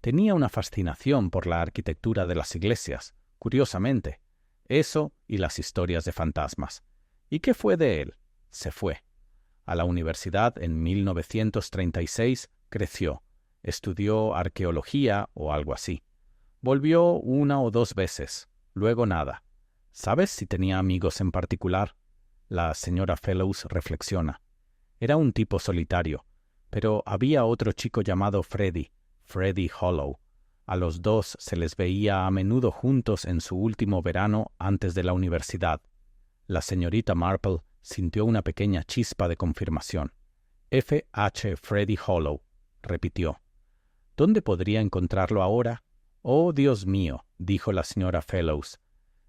Tenía una fascinación por la arquitectura de las iglesias, curiosamente. Eso y las historias de fantasmas. ¿Y qué fue de él? Se fue. A la universidad en 1936 creció, estudió arqueología o algo así. Volvió 1 o 2 veces, luego nada. ¿Sabes si tenía amigos en particular?». La señora Fellows reflexiona. «Era un tipo solitario, pero había otro chico llamado Freddie Hollow. A los 2 se les veía a menudo juntos en su último verano antes de la universidad». La señorita Marple sintió una pequeña chispa de confirmación. «F. H. Freddie Hollow», repitió. «¿Dónde podría encontrarlo ahora?». «Oh, Dios mío», dijo la señora Fellows.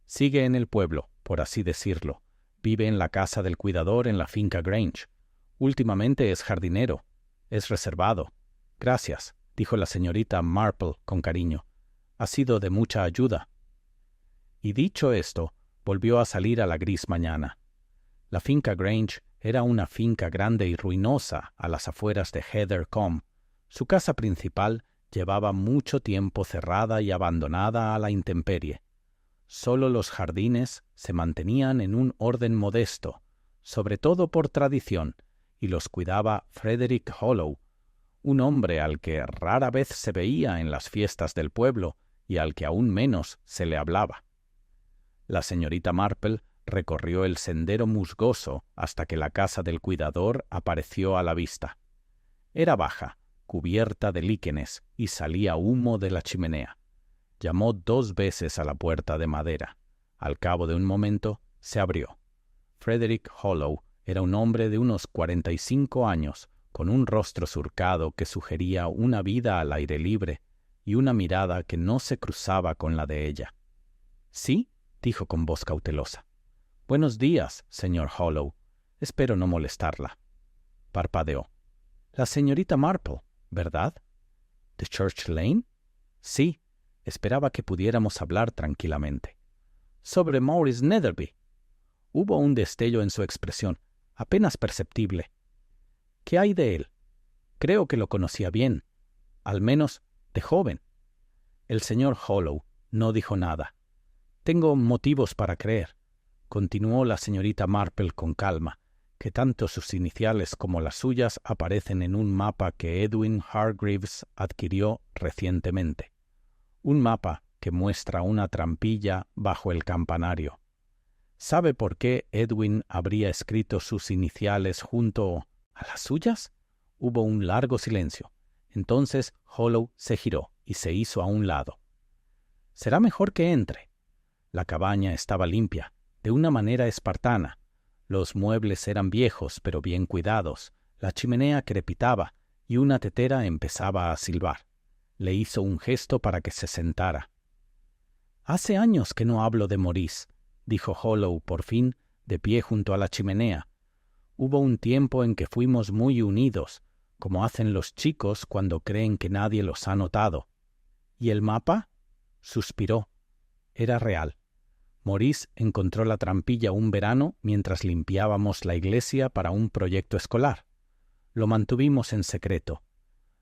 «Sigue en el pueblo, por así decirlo. Vive en la casa del cuidador en la finca Grange. Últimamente es jardinero. Es reservado». «Gracias», dijo la señorita Marple con cariño. «Ha sido de mucha ayuda». Y dicho esto, volvió a salir a la gris mañana. La finca Grange era una finca grande y ruinosa a las afueras de Heathercombe. Su casa principal llevaba mucho tiempo cerrada y abandonada a la intemperie. Solo los jardines se mantenían en un orden modesto, sobre todo por tradición, y los cuidaba Frederick Hollow, un hombre al que rara vez se veía en las fiestas del pueblo y al que aún menos se le hablaba. La señorita Marple recorrió el sendero musgoso hasta que la casa del cuidador apareció a la vista. Era baja, cubierta de líquenes y salía humo de la chimenea. Llamó 2 veces a la puerta de madera. Al cabo de un momento, se abrió. Frederick Hollow era un hombre de unos 45 años, con un rostro surcado que sugería una vida al aire libre y una mirada que no se cruzaba con la de ella. «¿Sí?», dijo con voz cautelosa. «Buenos días, señor Hollow. Espero no molestarla». Parpadeó. «La señorita Marple, ¿verdad? ¿De Church Lane?» «Sí, esperaba que pudiéramos hablar tranquilamente». «Sobre Maurice Netherby». Hubo un destello en su expresión, apenas perceptible. «¿Qué hay de él? Creo que lo conocía bien, al menos de joven». El señor Hollow no dijo nada. «Tengo motivos para creer», continuó la señorita Marple con calma, «que tanto sus iniciales como las suyas aparecen en un mapa que Edwin Hargreaves adquirió recientemente. Un mapa que muestra una trampilla bajo el campanario. ¿Sabe por qué Edwin habría escrito sus iniciales junto a las suyas?» Hubo un largo silencio. Entonces Hollow se giró y se hizo a un lado. «Será mejor que entre». La cabaña estaba limpia, de una manera espartana. Los muebles eran viejos pero bien cuidados. La chimenea crepitaba y una tetera empezaba a silbar. Le hizo un gesto para que se sentara. «Hace años que no hablo de Maurice», dijo Hollow por fin, de pie junto a la chimenea. «Hubo un tiempo en que fuimos muy unidos, como hacen los chicos cuando creen que nadie los ha notado». «¿Y el mapa?», suspiró. Era real. Maurice encontró la trampilla un verano mientras limpiábamos la iglesia para un proyecto escolar. Lo mantuvimos en secreto.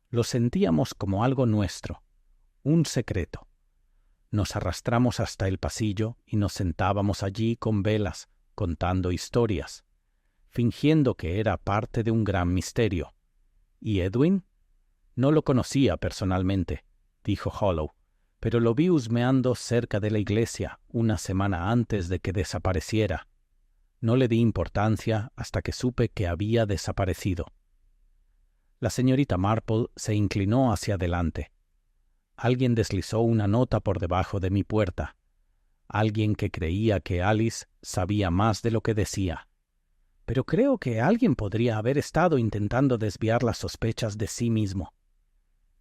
Lo sentíamos como algo nuestro, un secreto. Nos arrastramos hasta el pasillo y nos sentábamos allí con velas, contando historias, fingiendo que era parte de un gran misterio. ¿Y Edwin? No lo conocía personalmente, dijo Hollow, pero lo vi husmeando cerca de la iglesia una semana antes de que desapareciera. No le di importancia hasta que supe que había desaparecido. La señorita Marple se inclinó hacia adelante. Alguien deslizó una nota por debajo de mi puerta. Alguien que creía que Alice sabía más de lo que decía. Pero creo que alguien podría haber estado intentando desviar las sospechas de sí mismo.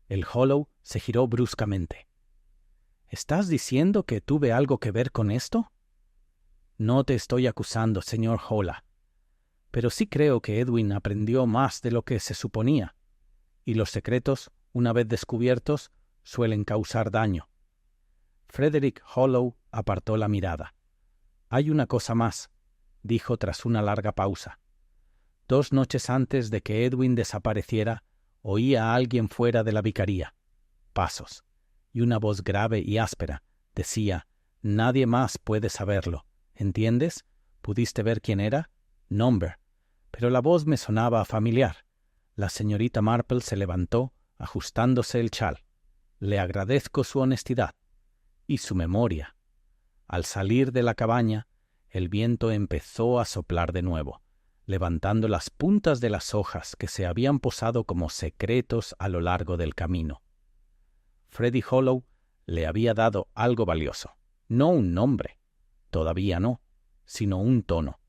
El Hollow se giró bruscamente. ¿Estás diciendo que tuve algo que ver con esto? No te estoy acusando, señor Hollow. Pero sí creo que Edwin aprendió más de lo que se suponía. Y los secretos, una vez descubiertos, suelen causar daño. Frederick Hollow apartó la mirada. «Hay una cosa más», dijo tras una larga pausa. 2 noches antes de que Edwin desapareciera, oí a alguien fuera de la vicaría. Pasos. Y una voz grave y áspera decía: «Nadie más puede saberlo. ¿Entiendes? ¿Pudiste ver quién era? Number». Pero la voz me sonaba familiar. La señorita Marple se levantó, ajustándose el chal. «Le agradezco su honestidad y su memoria». Al salir de la cabaña, el viento empezó a soplar de nuevo, levantando las puntas de las hojas que se habían posado como secretos a lo largo del camino. Freddie Hollow le había dado algo valioso, no un nombre, todavía no, sino un tono,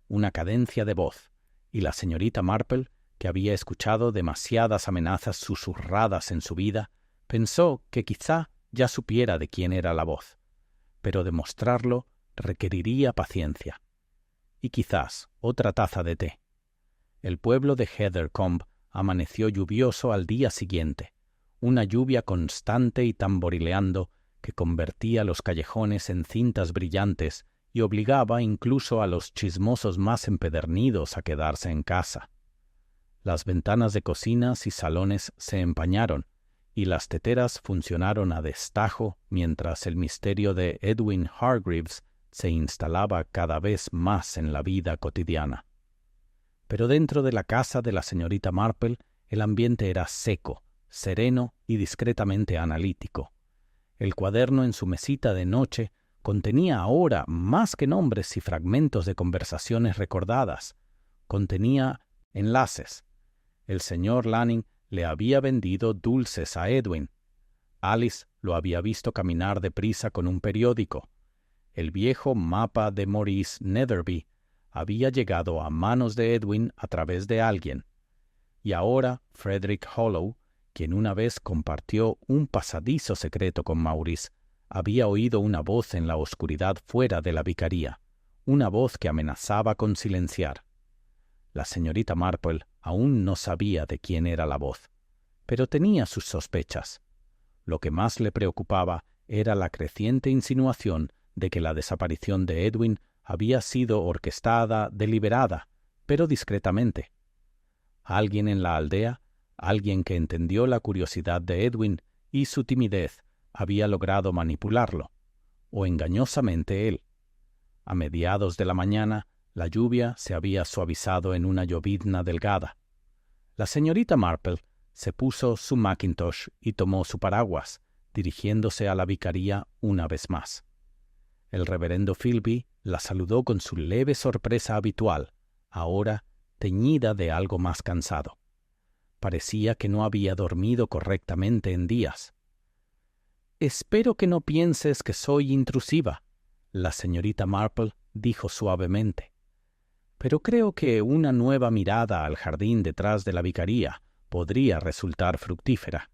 una cadencia de voz, y la señorita Marple, que había escuchado demasiadas amenazas susurradas en su vida, pensó que quizá ya supiera de quién era la voz, pero demostrarlo requeriría paciencia. Y quizás otra taza de té. El pueblo de Heathercombe amaneció lluvioso al día siguiente, una lluvia constante y tamborileando que convertía los callejones en cintas brillantes y obligaba incluso a los chismosos más empedernidos a quedarse en casa. Las ventanas de cocinas y salones se empañaron, y las teteras funcionaron a destajo mientras el misterio de Edwin Hargreaves se instalaba cada vez más en la vida cotidiana. Pero dentro de la casa de la señorita Marple el ambiente era seco, sereno y discretamente analítico. El cuaderno en su mesita de noche contenía ahora más que nombres y fragmentos de conversaciones recordadas. Contenía enlaces. El señor Lanning le había vendido dulces a Edwin. Alice lo había visto caminar deprisa con un periódico. El viejo mapa de Maurice Netherby había llegado a manos de Edwin a través de alguien. Y ahora Frederick Hollow, quien una vez compartió un pasadizo secreto con Maurice, había oído una voz en la oscuridad fuera de la vicaría, una voz que amenazaba con silenciar. La señorita Marple aún no sabía de quién era la voz, pero tenía sus sospechas. Lo que más le preocupaba era la creciente insinuación de que la desaparición de Edwin había sido orquestada, deliberada, pero discretamente. Alguien en la aldea, alguien que entendió la curiosidad de Edwin y su timidez, había logrado manipularlo, o engañosamente él. A mediados de la mañana, la lluvia se había suavizado en una llovizna delgada. La señorita Marple se puso su mackintosh y tomó su paraguas, dirigiéndose a la vicaría una vez más. El reverendo Philby la saludó con su leve sorpresa habitual, ahora teñida de algo más cansado. Parecía que no había dormido correctamente en días. «Espero que no pienses que soy intrusiva», la señorita Marple dijo suavemente. «Pero creo que una nueva mirada al jardín detrás de la vicaría podría resultar fructífera».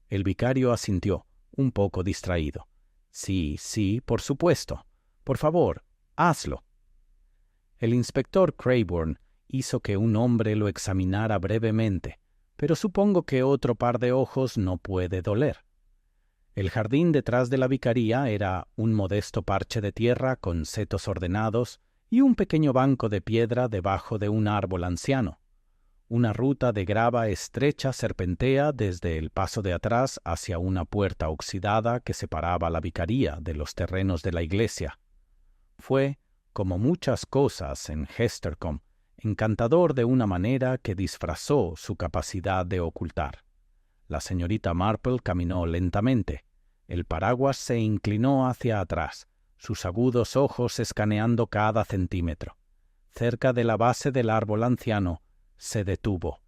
El vicario asintió, un poco distraído. «Sí, por supuesto. Por favor, hazlo». El inspector Crayburn hizo que un hombre lo examinara brevemente, pero supongo que otro par de ojos no puede doler. El jardín detrás de la vicaría era un modesto parche de tierra con setos ordenados y un pequeño banco de piedra debajo de un árbol anciano. Una ruta de grava estrecha serpentea desde el paso de atrás hacia una puerta oxidada que separaba la vicaría de los terrenos de la iglesia. Fue, como muchas cosas en Hestercombe, encantador de una manera que disfrazó su capacidad de ocultar. La señorita Marple caminó lentamente. El paraguas se inclinó hacia atrás, sus agudos ojos escaneando cada centímetro. Cerca de la base del árbol anciano, se detuvo.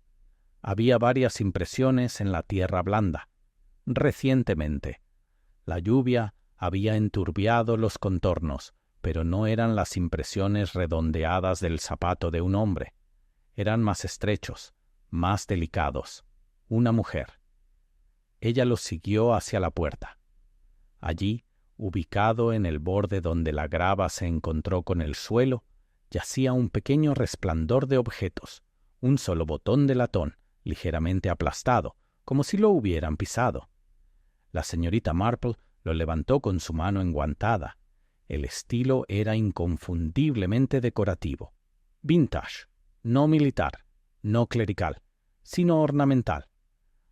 Había varias impresiones en la tierra blanda. Recientemente, la lluvia había enturbiado los contornos, pero no eran las impresiones redondeadas del zapato de un hombre. Eran más estrechos, más delicados. Una mujer. Ella los siguió hacia la puerta. Allí, ubicado en el borde donde la grava se encontró con el suelo, yacía un pequeño resplandor de objetos, un solo botón de latón, ligeramente aplastado, como si lo hubieran pisado. La señorita Marple lo levantó con su mano enguantada. El estilo era inconfundiblemente decorativo. Vintage, no militar, no clerical, sino ornamental.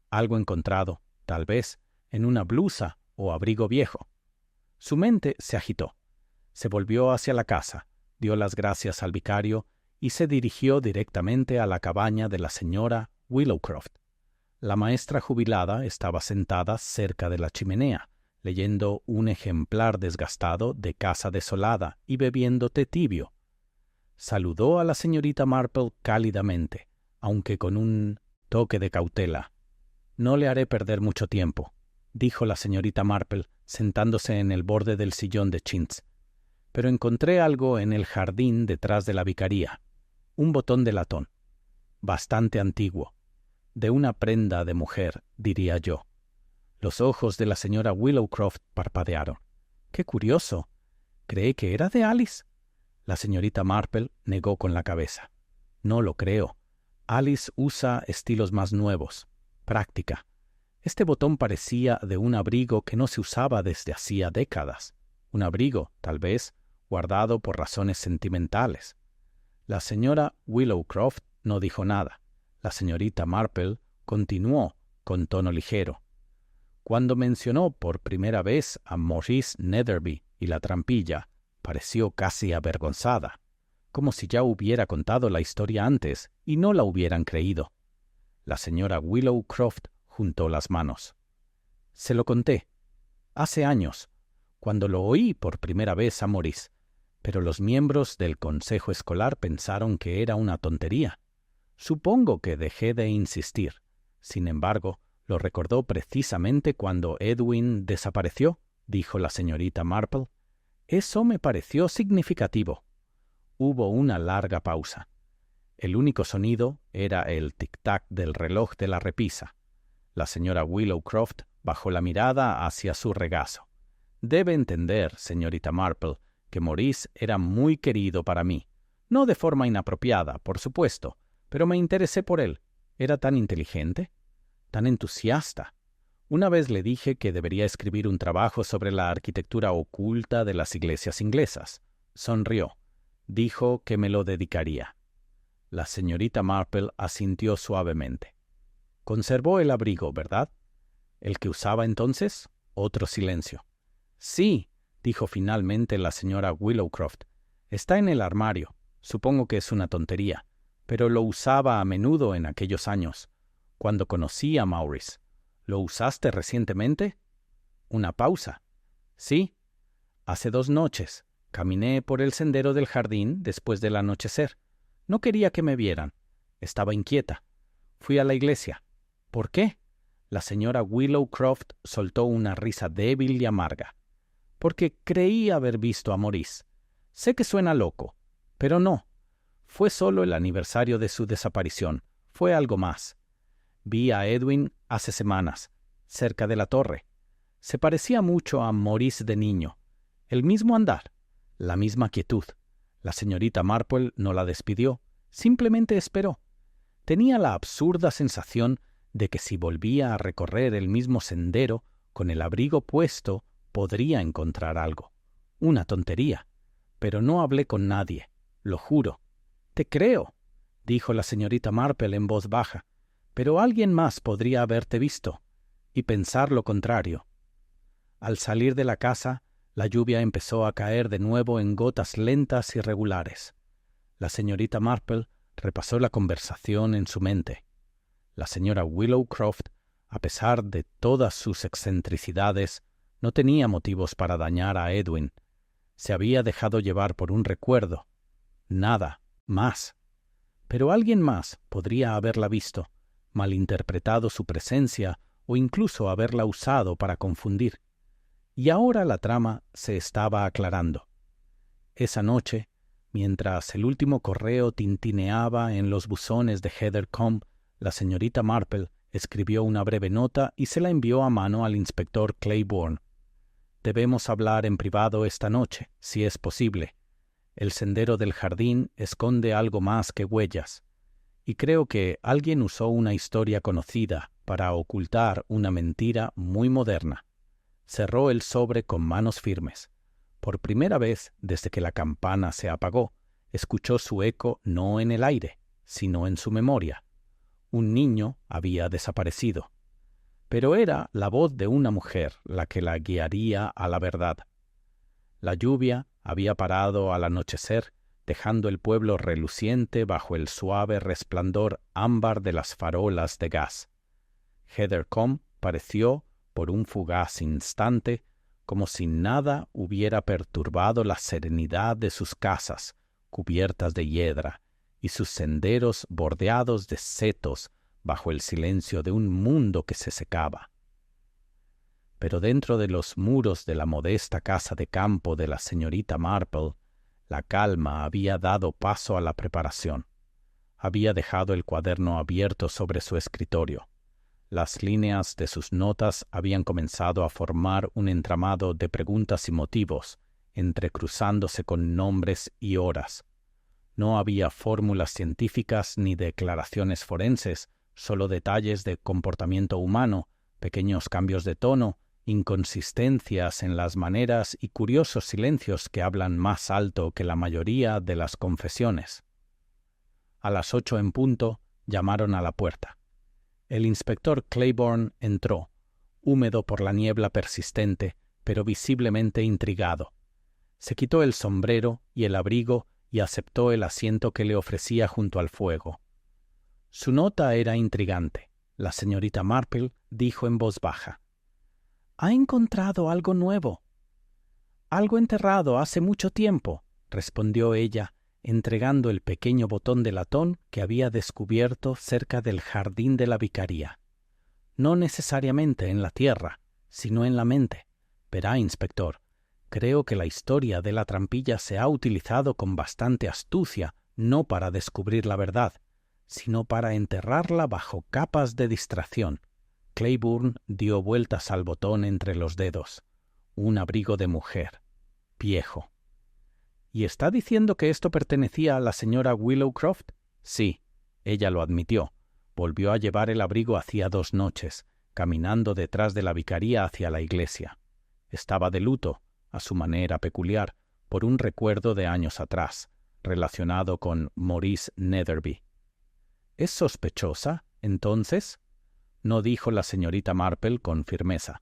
Algo encontrado, tal vez, en una blusa o abrigo viejo. Su mente se agitó. Se volvió hacia la casa, dio las gracias al vicario y se dirigió directamente a la cabaña de la señora Willowcroft. La maestra jubilada estaba sentada cerca de la chimenea, leyendo un ejemplar desgastado de Casa Desolada y bebiendo té tibio. Saludó a la señorita Marple cálidamente, aunque con un toque de cautela. «No le haré perder mucho tiempo», dijo la señorita Marple, sentándose en el borde del sillón de chintz. «Pero encontré algo en el jardín detrás de la vicaría. Un botón de latón. Bastante antiguo. De una prenda de mujer, diría yo». Los ojos de la señora Willowcroft parpadearon. «¡Qué curioso! ¿Cree que era de Alice?» La señorita Marple negó con la cabeza. «No lo creo. Alice usa estilos más nuevos. Práctica. Este botón parecía de un abrigo que no se usaba desde hacía décadas. Un abrigo, tal vez, guardado por razones sentimentales». La señora Willowcroft no dijo nada. La señorita Marple continuó con tono ligero. Cuando mencionó por primera vez a Maurice Netherby y la trampilla, pareció casi avergonzada, como si ya hubiera contado la historia antes y no la hubieran creído. La señora Willowcroft juntó las manos. «Se lo conté. Hace años, cuando lo oí por primera vez a Maurice, pero los miembros del consejo escolar pensaron que era una tontería. Supongo que dejé de insistir. Sin embargo, lo recordó precisamente cuando Edwin desapareció, dijo la señorita Marple. Eso me pareció significativo. Hubo una larga pausa. El único sonido era el tic-tac del reloj de la repisa. La señora Willowcroft bajó la mirada hacia su regazo. Debe entender, señorita Marple, que Maurice era muy querido para mí. No de forma inapropiada, por supuesto, pero me interesé por él. Era tan inteligente, tan entusiasta. Una vez le dije que debería escribir un trabajo sobre la arquitectura oculta de las iglesias inglesas. Sonrió. Dijo que me lo dedicaría. La señorita Marple asintió suavemente. Conservó el abrigo, ¿verdad? ¿El que usaba entonces? Otro silencio. Sí, dijo finalmente la señora Willowcroft. Está en el armario. Supongo que es una tontería, pero lo usaba a menudo en aquellos años, cuando conocí a Maurice. ¿Lo usaste recientemente? Una pausa. Sí. Hace 2 noches. Caminé por el sendero del jardín después del anochecer. No quería que me vieran. Estaba inquieta. Fui a la iglesia. ¿Por qué? La señora Willowcroft soltó una risa débil y amarga. Porque creí haber visto a Maurice. Sé que suena loco, pero no. Fue solo el aniversario de su desaparición. Fue algo más. Vi a Edwin hace semanas, cerca de la torre. Se parecía mucho a Maurice de niño. El mismo andar, la misma quietud. La señorita Marple no la despidió, simplemente esperó. Tenía la absurda sensación de que si volvía a recorrer el mismo sendero, con el abrigo puesto, podría encontrar algo. Una tontería. Pero no hablé con nadie, lo juro. «Te creo», dijo la señorita Marple en voz baja, «pero alguien más podría haberte visto y pensar lo contrario». Al salir de la casa, la lluvia empezó a caer de nuevo en gotas lentas y regulares. La señorita Marple repasó la conversación en su mente. La señora Willowcroft, a pesar de todas sus excentricidades, no tenía motivos para dañar a Edwin. Se había dejado llevar por un recuerdo. Nada más. Pero alguien más podría haberla visto, malinterpretado su presencia o incluso haberla usado para confundir. Y ahora la trama se estaba aclarando. Esa noche, mientras el último correo tintineaba en los buzones de Heathercombe, la señorita Marple escribió una breve nota y se la envió a mano al inspector Claiborne. «Debemos hablar en privado esta noche, si es posible. El sendero del jardín esconde algo más que huellas, y creo que alguien usó una historia conocida para ocultar una mentira muy moderna». Cerró el sobre con manos firmes. Por primera vez desde que la campana se apagó, escuchó su eco no en el aire, sino en su memoria. Un niño había desaparecido. Pero era la voz de una mujer la que la guiaría a la verdad. La lluvia había parado al anochecer, dejando el pueblo reluciente bajo el suave resplandor ámbar de las farolas de gas. Heathercombe pareció, por un fugaz instante, como si nada hubiera perturbado la serenidad de sus casas, cubiertas de hiedra, y sus senderos bordeados de setos bajo el silencio de un mundo que se secaba. Pero dentro de los muros de la modesta casa de campo de la señorita Marple, la calma había dado paso a la preparación. Había dejado el cuaderno abierto sobre su escritorio. Las líneas de sus notas habían comenzado a formar un entramado de preguntas y motivos, entrecruzándose con nombres y horas. No había fórmulas científicas ni declaraciones forenses, solo detalles de comportamiento humano, pequeños cambios de tono, inconsistencias en las maneras y curiosos silencios que hablan más alto que la mayoría de las confesiones. A las 8 en punto llamaron a la puerta. El inspector Claiborne entró, húmedo por la niebla persistente, pero visiblemente intrigado. Se quitó el sombrero y el abrigo y aceptó el asiento que le ofrecía junto al fuego. Su nota era intrigante. La señorita Marple dijo en voz baja: «¿Ha encontrado algo nuevo?» «Algo enterrado hace mucho tiempo», respondió ella, entregando el pequeño botón de latón que había descubierto cerca del jardín de la vicaría. no necesariamente en la tierra, sino en la mente. Verá, inspector, creo que la historia de la trampilla se ha utilizado con bastante astucia, no para descubrir la verdad, sino para enterrarla bajo capas de distracción. Claiborne dio vueltas al botón entre los dedos. Un abrigo de mujer, viejo. ¿Y está diciendo que esto pertenecía a la señora Willowcroft? Sí, ella lo admitió. Volvió a llevar el abrigo hacía 2 noches, caminando detrás de la vicaría hacia la iglesia. Estaba de luto, a su manera peculiar, por un recuerdo de años atrás, relacionado con Maurice Netherby. ¿Es sospechosa, entonces? No dijo la señorita Marple con firmeza.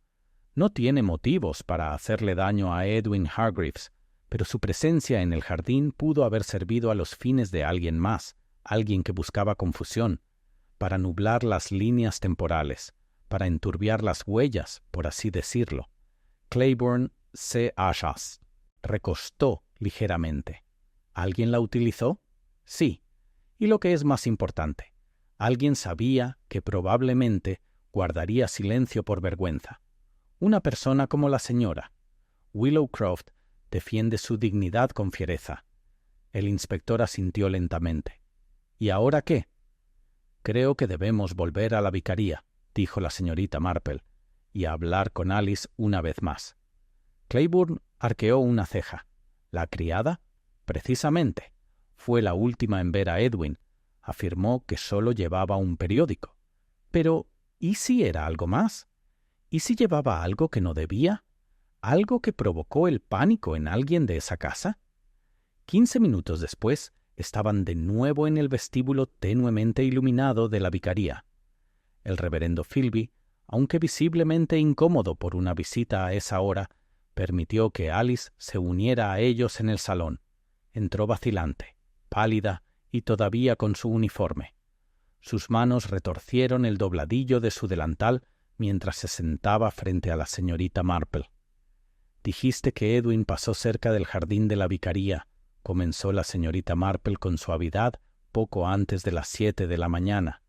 No tiene motivos para hacerle daño a Edwin Hargreaves, pero su presencia en el jardín pudo haber servido a los fines de alguien más, alguien que buscaba confusión, para nublar las líneas temporales, para enturbiar las huellas, por así decirlo. Claiborne se recostó ligeramente. ¿Alguien la utilizó? Sí. Y lo que es más importante, alguien sabía que probablemente guardaría silencio por vergüenza. Una persona como la señora Willowcroft defiende su dignidad con fiereza. El inspector asintió lentamente. ¿Y ahora qué? Creo que debemos volver a la vicaría, dijo la señorita Marple, y a hablar con Alice una vez más. Claiborne arqueó una ceja. ¿La criada? Precisamente. Fue la última en ver a Edwin. Afirmó que solo llevaba un periódico. Pero, ¿y si era algo más? ¿Y si llevaba algo que no debía? ¿Algo que provocó el pánico en alguien de esa casa? 15 minutos después, estaban de nuevo en el vestíbulo tenuemente iluminado de la vicaría. El reverendo Philby, aunque visiblemente incómodo por una visita a esa hora, permitió que Alice se uniera a ellos en el salón. Entró vacilante, pálida y todavía con su uniforme. Sus manos retorcieron el dobladillo de su delantal mientras se sentaba frente a la señorita Marple. «Dijiste que Edwin pasó cerca del jardín de la vicaría», comenzó la señorita Marple con suavidad poco antes de las 7 de la mañana.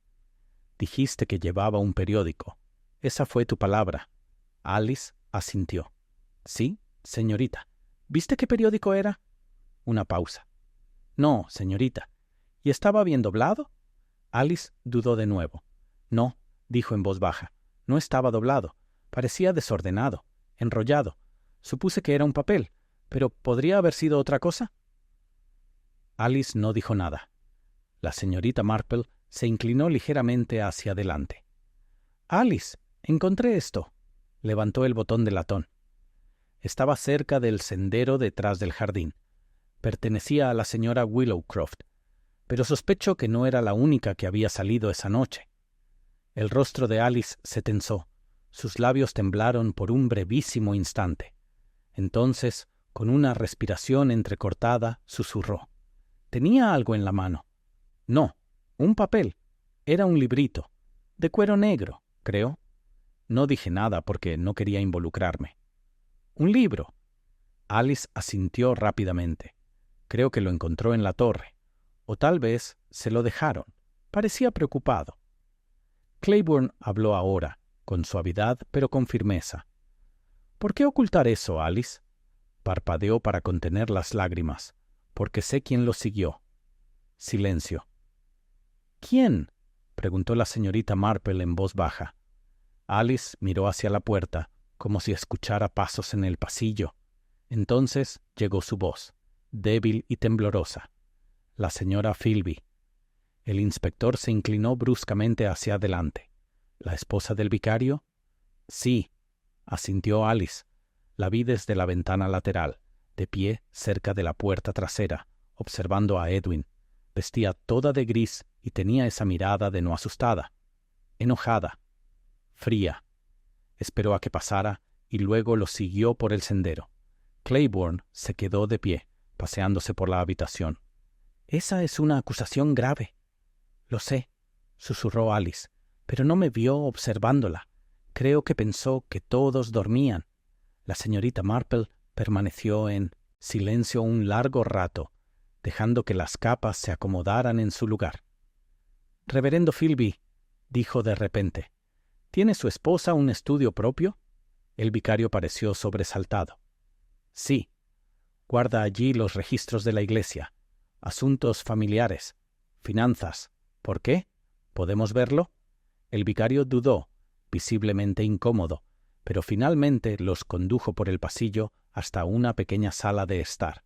«Dijiste que llevaba un periódico. Esa fue tu palabra». Alice asintió. «Sí, señorita. ¿Viste qué periódico era?» Una pausa. «No, señorita. ¿Y estaba bien doblado?» Alice dudó de nuevo. «No», dijo en voz baja. «No estaba doblado. Parecía desordenado, enrollado. Supuse que era un papel, pero ¿podría haber sido otra cosa?» Alice no dijo nada. La señorita Marple se inclinó ligeramente hacia adelante. «Alice, encontré esto». Levantó el botón de latón. Estaba cerca del sendero detrás del jardín. Pertenecía a la señora Willowcroft, pero sospecho que no era la única que había salido esa noche. El rostro de Alice se tensó. Sus labios temblaron por un brevísimo instante. Entonces, con una respiración entrecortada, susurró. «¿Tenía algo en la mano?» «No, un papel. Era un librito. De cuero negro, creo». No dije nada porque no quería involucrarme. «¿Un libro?» Alice asintió rápidamente. «Creo que lo encontró en la torre. O tal vez se lo dejaron. Parecía preocupado». Claiborne habló ahora, con suavidad pero con firmeza. «¿Por qué ocultar eso, Alice?» Parpadeó para contener las lágrimas. «Porque sé quién lo siguió». Silencio. «¿Quién?», preguntó la señorita Marple en voz baja. Alice miró hacia la puerta, como si escuchara pasos en el pasillo. Entonces llegó su voz, débil y temblorosa. «La señora Philby». El inspector se inclinó bruscamente hacia adelante. «¿La esposa del vicario?» «Sí», asintió Alice. La vi desde la ventana lateral, de pie cerca de la puerta trasera, observando a Edwin. Vestía toda de gris y tenía esa mirada de no asustada, enojada, fría. Esperó a que pasara y luego lo siguió por el sendero. Claiborne se quedó de pie, paseándose por la habitación. «Esa es una acusación grave». «Lo sé», susurró Alice, «pero no me vio observándola. Creo que pensó que todos dormían». La señorita Marple permaneció en silencio un largo rato, dejando que las capas se acomodaran en su lugar. «Reverendo Philby», dijo de repente, ¿Tiene su esposa un estudio propio? El vicario pareció sobresaltado. Sí. Guarda allí los registros de la iglesia, asuntos familiares, finanzas. ¿Por qué? ¿Podemos verlo? El vicario dudó, visiblemente incómodo, pero finalmente los condujo por el pasillo hasta una pequeña sala de estar.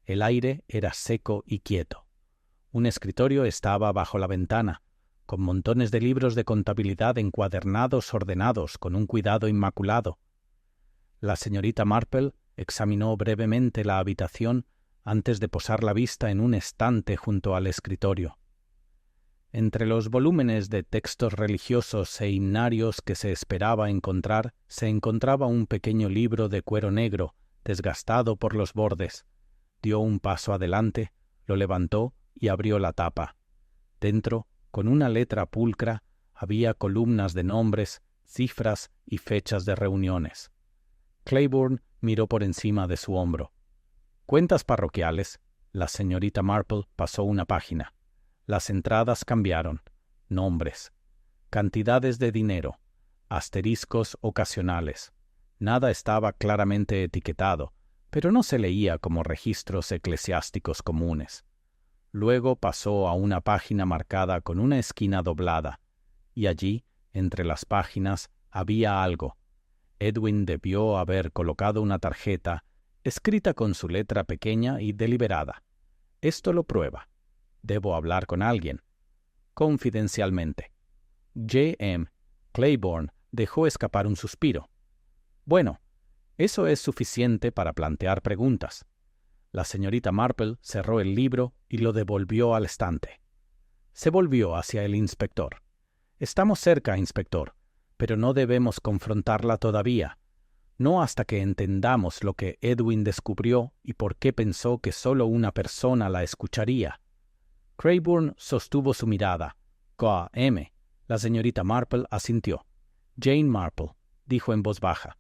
El aire era seco y quieto. Un escritorio estaba bajo la ventana, con montones de libros de contabilidad encuadernados ordenados con un cuidado inmaculado. La señorita Marple examinó brevemente la habitación antes de posar la vista en un estante junto al escritorio. Entre los volúmenes de textos religiosos e himnarios que se esperaba encontrar, se encontraba un pequeño libro de cuero negro, desgastado por los bordes. Dio un paso adelante, lo levantó y abrió la tapa. Dentro, con una letra pulcra, había columnas de nombres, cifras y fechas de reuniones. Claiborne miró por encima de su hombro. Cuentas parroquiales. La señorita Marple pasó una página. Las entradas cambiaron. Nombres. Cantidades de dinero. Asteriscos ocasionales. Nada estaba claramente etiquetado, pero no se leía como registros eclesiásticos comunes. Luego pasó a una página marcada con una esquina doblada, y allí, entre las páginas, había algo. Edwin debió haber colocado una tarjeta, escrita con su letra pequeña y deliberada. Esto lo prueba. Debo hablar con alguien. Confidencialmente. J.M. Claiborne dejó escapar un suspiro. Bueno, eso es suficiente para plantear preguntas. La señorita Marple cerró el libro y lo devolvió al estante. Se volvió hacia el inspector. Estamos cerca, inspector, pero no debemos confrontarla todavía. No hasta que entendamos lo que Edwin descubrió y por qué pensó que solo una persona la escucharía. Claiborne sostuvo su mirada. K.M. La señorita Marple asintió. Jane Marple, dijo en voz baja.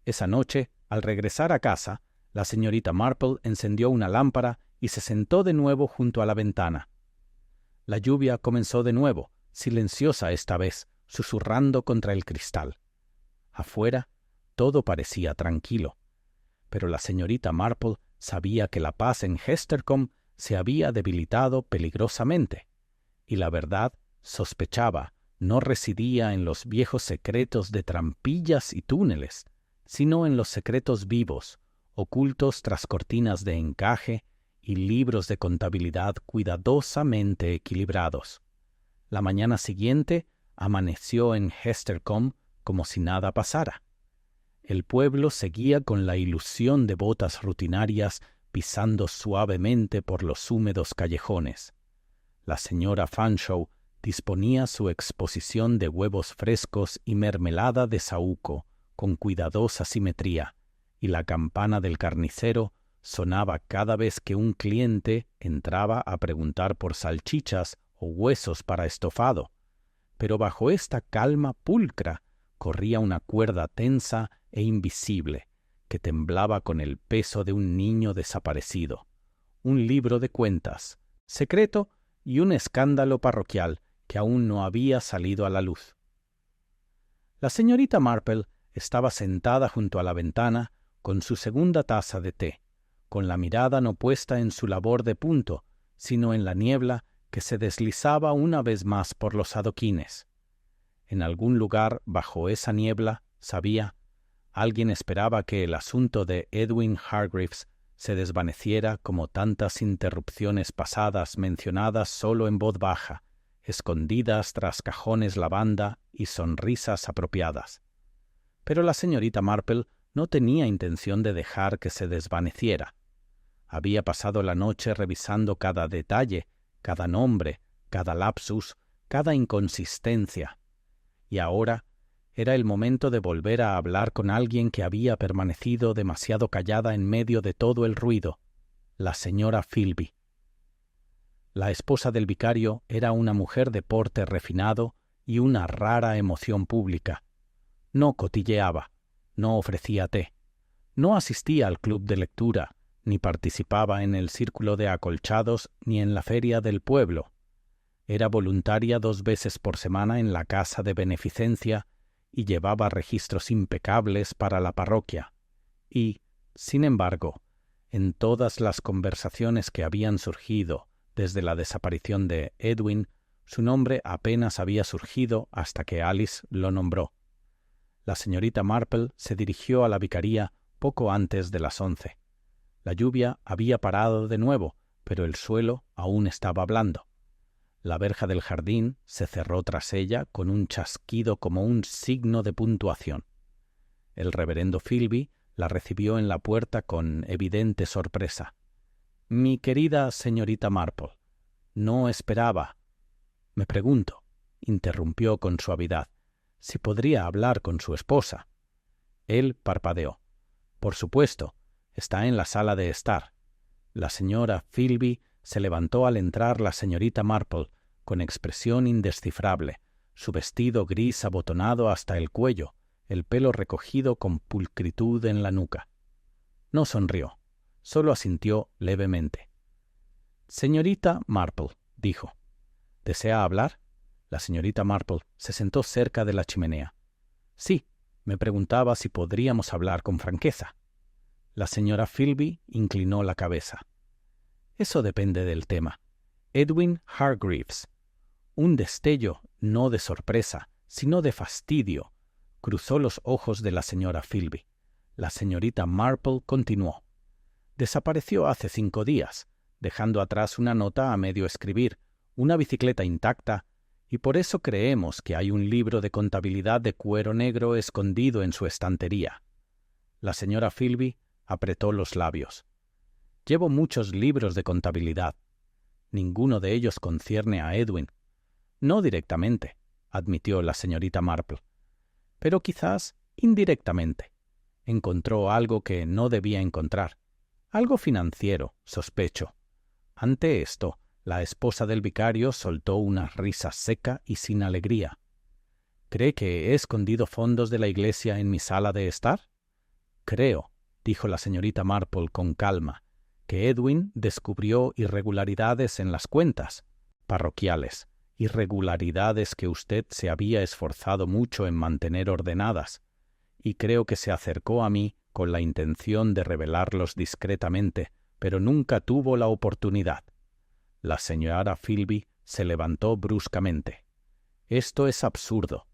Esa noche, al regresar a casa, la señorita Marple encendió una lámpara y se sentó de nuevo junto a la ventana. La lluvia comenzó de nuevo, silenciosa esta vez, susurrando contra el cristal. Afuera, todo parecía tranquilo, pero la señorita Marple sabía que la paz en Hestercombe se había debilitado peligrosamente, y la verdad, sospechaba, no residía en los viejos secretos de trampillas y túneles, sino en los secretos vivos, ocultos tras cortinas de encaje y libros de contabilidad cuidadosamente equilibrados. La mañana siguiente amaneció en Hestercombe como si nada pasara. El pueblo seguía con la ilusión de botas rutinarias pisando suavemente por los húmedos callejones. La señora Fanshawe disponía su exposición de huevos frescos y mermelada de saúco con cuidadosa simetría, y la campana del carnicero sonaba cada vez que un cliente entraba a preguntar por salchichas o huesos para estofado. Pero bajo esta calma pulcra corría una cuerda tensa e invisible que temblaba con el peso de un niño desaparecido, un libro de cuentas, secreto y un escándalo parroquial que aún no había salido a la luz. La señorita Marple estaba sentada junto a la ventana con su segunda taza de té, con la mirada no puesta en su labor de punto, sino en la niebla que se deslizaba una vez más por los adoquines. En algún lugar bajo esa niebla, sabía, alguien esperaba que el asunto de Edwin Hargreaves se desvaneciera como tantas interrupciones pasadas mencionadas solo en voz baja, escondidas tras cajones lavanda y sonrisas apropiadas. Pero la señorita Marple no tenía intención de dejar que se desvaneciera. Había pasado la noche revisando cada detalle, cada nombre, cada lapsus, cada inconsistencia. Y ahora era el momento de volver a hablar con alguien que había permanecido demasiado callada en medio de todo el ruido, la señora Philby. La esposa del vicario era una mujer de porte refinado y una rara emoción pública. No cotilleaba, no ofrecía té, no asistía al club de lectura, ni participaba en el círculo de acolchados ni en la feria del pueblo. Era voluntaria 2 veces por semana en la casa de beneficencia y llevaba registros impecables para la parroquia. Y, sin embargo, en todas las conversaciones que habían surgido desde la desaparición de Edwin, su nombre apenas había surgido hasta que Alice lo nombró. La señorita Marple se dirigió a la vicaría poco antes de las 11. La lluvia había parado de nuevo, pero el suelo aún estaba blando. La verja del jardín se cerró tras ella con un chasquido como un signo de puntuación. El reverendo Philby la recibió en la puerta con evidente sorpresa. «Mi querida señorita Marple, no esperaba». «Me pregunto», interrumpió con suavidad, «si podría hablar con su esposa». Él parpadeó. «Por supuesto, está en la sala de estar». La señora Philby se levantó al entrar la señorita Marple, con expresión indescifrable, su vestido gris abotonado hasta el cuello, el pelo recogido con pulcritud en la nuca. No sonrió, solo asintió levemente. «Señorita Marple», dijo. «¿Desea hablar?» La señorita Marple se sentó cerca de la chimenea. «Sí, me preguntaba si podríamos hablar con franqueza». La señora Philby inclinó la cabeza. «Eso depende del tema. Edwin Hargreaves». Un destello, no de sorpresa, sino de fastidio, cruzó los ojos de la señora Philby. La señorita Marple continuó. «Desapareció hace 5 días, dejando atrás una nota a medio escribir, una bicicleta intacta, y por eso creemos que hay un libro de contabilidad de cuero negro escondido en su estantería». La señora Philby apretó los labios. «Llevo muchos libros de contabilidad. Ninguno de ellos concierne a Edwin». «No directamente», admitió la señorita Marple, «pero quizás indirectamente. Encontró algo que no debía encontrar. Algo financiero, sospecho». Ante esto, la esposa del vicario soltó una risa seca y sin alegría. «¿Cree que he escondido fondos de la iglesia en mi sala de estar?» «Creo», dijo la señorita Marple con calma, «que Edwin descubrió irregularidades en las cuentas parroquiales, irregularidades que usted se había esforzado mucho en mantener ordenadas, y creo que se acercó a mí con la intención de revelarlos discretamente, pero nunca tuvo la oportunidad». La señora Philby se levantó bruscamente. «Esto es absurdo.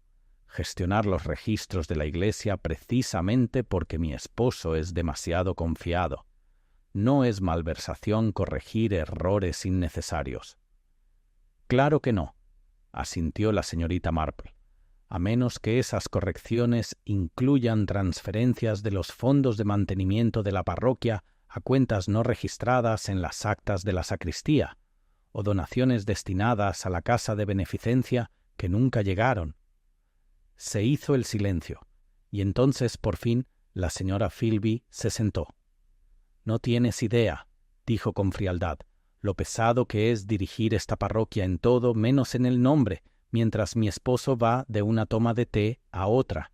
Gestionar los registros de la iglesia precisamente porque mi esposo es demasiado confiado. No es malversación corregir errores innecesarios». «Claro que no», asintió la señorita Marple, «a menos que esas correcciones incluyan transferencias de los fondos de mantenimiento de la parroquia a cuentas no registradas en las actas de la sacristía, o donaciones destinadas a la casa de beneficencia que nunca llegaron». Se hizo el silencio, y entonces, por fin, la señora Philby se sentó. «No tienes idea», dijo con frialdad, «lo pesado que es dirigir esta parroquia en todo menos en el nombre, mientras mi esposo va de una toma de té a otra.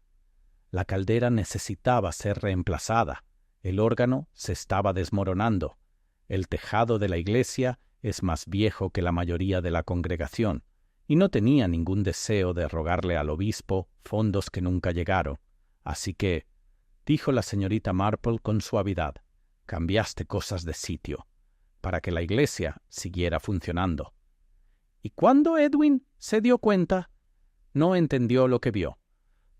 La caldera necesitaba ser reemplazada, el órgano se estaba desmoronando, el tejado de la iglesia es más viejo que la mayoría de la congregación, y no tenía ningún deseo de rogarle al obispo fondos que nunca llegaron. Así que, dijo la señorita Marple con suavidad, cambiaste cosas de sitio, para que la iglesia siguiera funcionando. Y cuando Edwin se dio cuenta, no entendió lo que vio.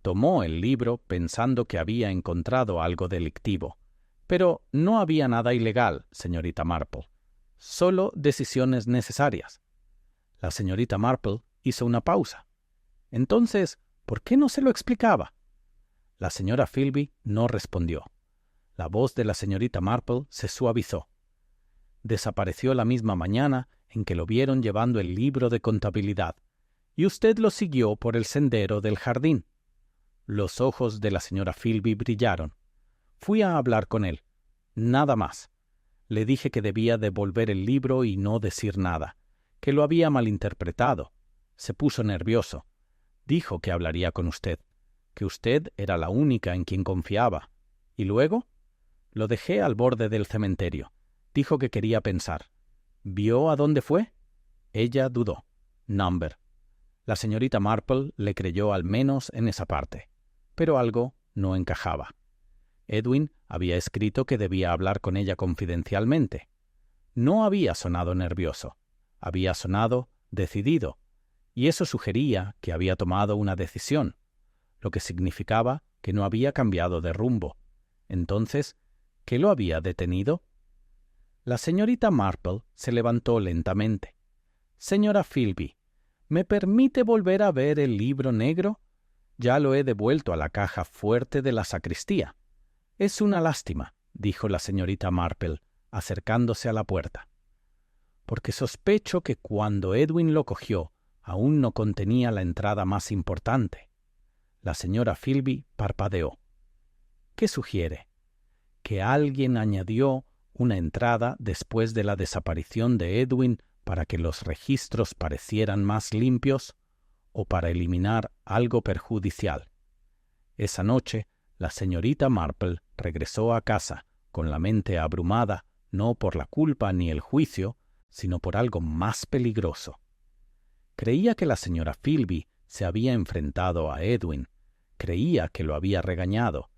Tomó el libro pensando que había encontrado algo delictivo. Pero no había nada ilegal, señorita Marple. Solo decisiones necesarias. La señorita Marple hizo una pausa. Entonces, ¿por qué no se lo explicaba? La señora Philby no respondió. La voz de la señorita Marple se suavizó. Desapareció la misma mañana en que lo vieron llevando el libro de contabilidad, y usted lo siguió por el sendero del jardín. Los ojos de la señora Philby brillaron. Fui a hablar con él. Nada más. Le dije que debía devolver el libro y no decir nada, que lo había malinterpretado. Se puso nervioso. Dijo que hablaría con usted, que usted era la única en quien confiaba. ¿Y luego? Lo dejé al borde del cementerio. Dijo que quería pensar. ¿Vio a dónde fue? Ella dudó. Number. La señorita Marple le creyó al menos en esa parte. pero algo no encajaba. Edwin había escrito que debía hablar con ella confidencialmente. No había sonado nervioso, había sonado decidido, y eso sugería que había tomado una decisión, lo que significaba que no había cambiado de rumbo. Entonces, ¿qué lo había detenido? La señorita Marple se levantó lentamente. «Señora Philby, ¿me permite volver a ver el libro negro? Ya lo he devuelto a la caja fuerte de la sacristía». «Es una lástima», dijo la señorita Marple, acercándose a la puerta, «porque sospecho que cuando Edwin lo cogió, aún no contenía la entrada más importante». La señora Philby parpadeó. «¿Qué sugiere? ¿Que alguien añadió una entrada después de la desaparición de Edwin para que los registros parecieran más limpios o para eliminar algo perjudicial?» Esa noche, la señorita Marple regresó a casa con la mente abrumada no por la culpa ni el juicio, sino por algo más peligroso. Creía que la señora Philby se había enfrentado a Edwin, creía que lo había regañado,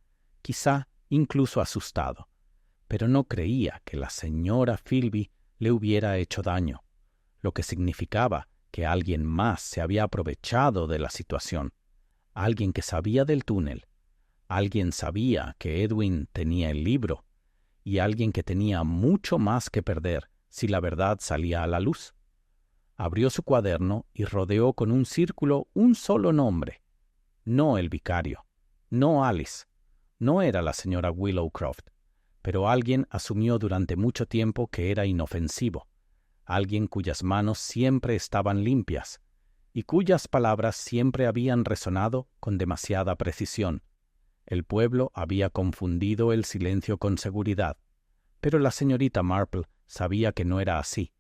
quizá incluso asustado, pero no creía que la señora Philby le hubiera hecho daño, lo que significaba que alguien más se había aprovechado de la situación, alguien que sabía del túnel, alguien sabía que Edwin tenía el libro, y alguien que tenía mucho más que perder si la verdad salía a la luz. Abrió su cuaderno y rodeó con un círculo un solo nombre. No el vicario, no Alice, no era la señora Willowcroft, pero alguien asumió durante mucho tiempo que era inofensivo, alguien cuyas manos siempre estaban limpias y cuyas palabras siempre habían resonado con demasiada precisión. El pueblo había confundido el silencio con seguridad, pero la señorita Marple sabía que no era así,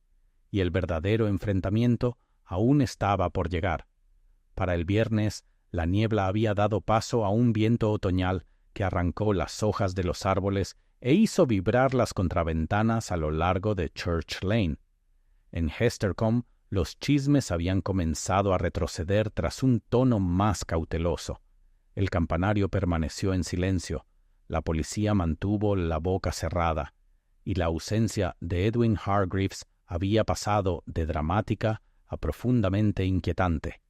y el verdadero enfrentamiento aún estaba por llegar. Para el viernes, la niebla había dado paso a un viento otoñal que arrancó las hojas de los árboles e hizo vibrar las contraventanas a lo largo de Church Lane. En Hestercombe, los chismes habían comenzado a retroceder tras un tono más cauteloso. El campanario permaneció en silencio, la policía mantuvo la boca cerrada, y la ausencia de Edwin Hargreaves había pasado de dramática a profundamente inquietante.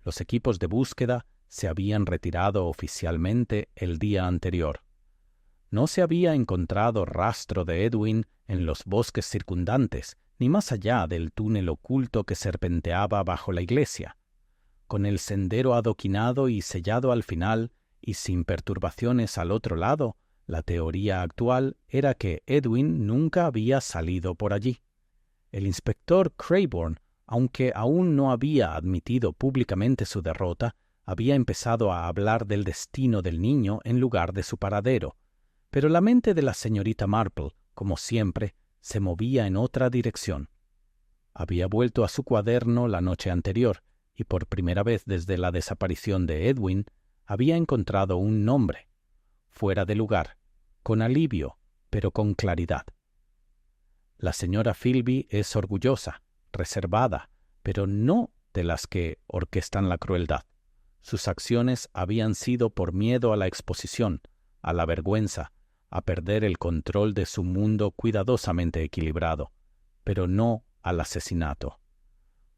Los equipos de búsqueda se habían retirado oficialmente el día anterior. No se había encontrado rastro de Edwin en los bosques circundantes, ni más allá del túnel oculto que serpenteaba bajo la iglesia. Con el sendero adoquinado y sellado al final, y sin perturbaciones al otro lado, la teoría actual era que Edwin nunca había salido por allí. El inspector Crayborn, aunque aún no había admitido públicamente su derrota, había empezado a hablar del destino del niño en lugar de su paradero, pero la mente de la señorita Marple, como siempre, se movía en otra dirección. Había vuelto a su cuaderno la noche anterior, y por primera vez desde la desaparición de Edwin, había encontrado un nombre, fuera de lugar, con alivio, pero con claridad. La señora Philby es orgullosa, reservada, pero no de las que orquestan la crueldad. Sus acciones habían sido por miedo a la exposición, a la vergüenza, a perder el control de su mundo cuidadosamente equilibrado, pero no al asesinato,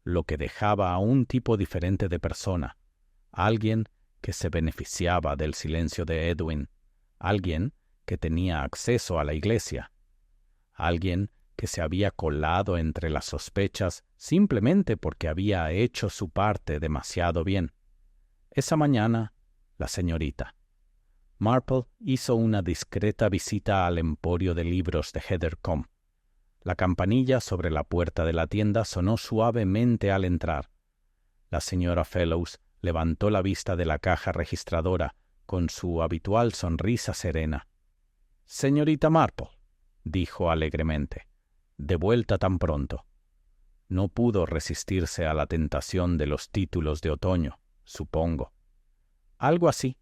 lo que dejaba a un tipo diferente de persona, alguien que se beneficiaba del silencio de Edwin, alguien que tenía acceso a la iglesia, alguien que se había colado entre las sospechas simplemente porque había hecho su parte demasiado bien. Esa mañana, la señorita Marple hizo una discreta visita al emporio de libros de Heathercombe. La campanilla sobre la puerta de la tienda sonó suavemente al entrar. La señora Fellows levantó la vista de la caja registradora con su habitual sonrisa serena. «Señorita Marple», dijo alegremente, «de vuelta tan pronto». No pudo resistirse a la tentación de los títulos de otoño, supongo. «Algo así»,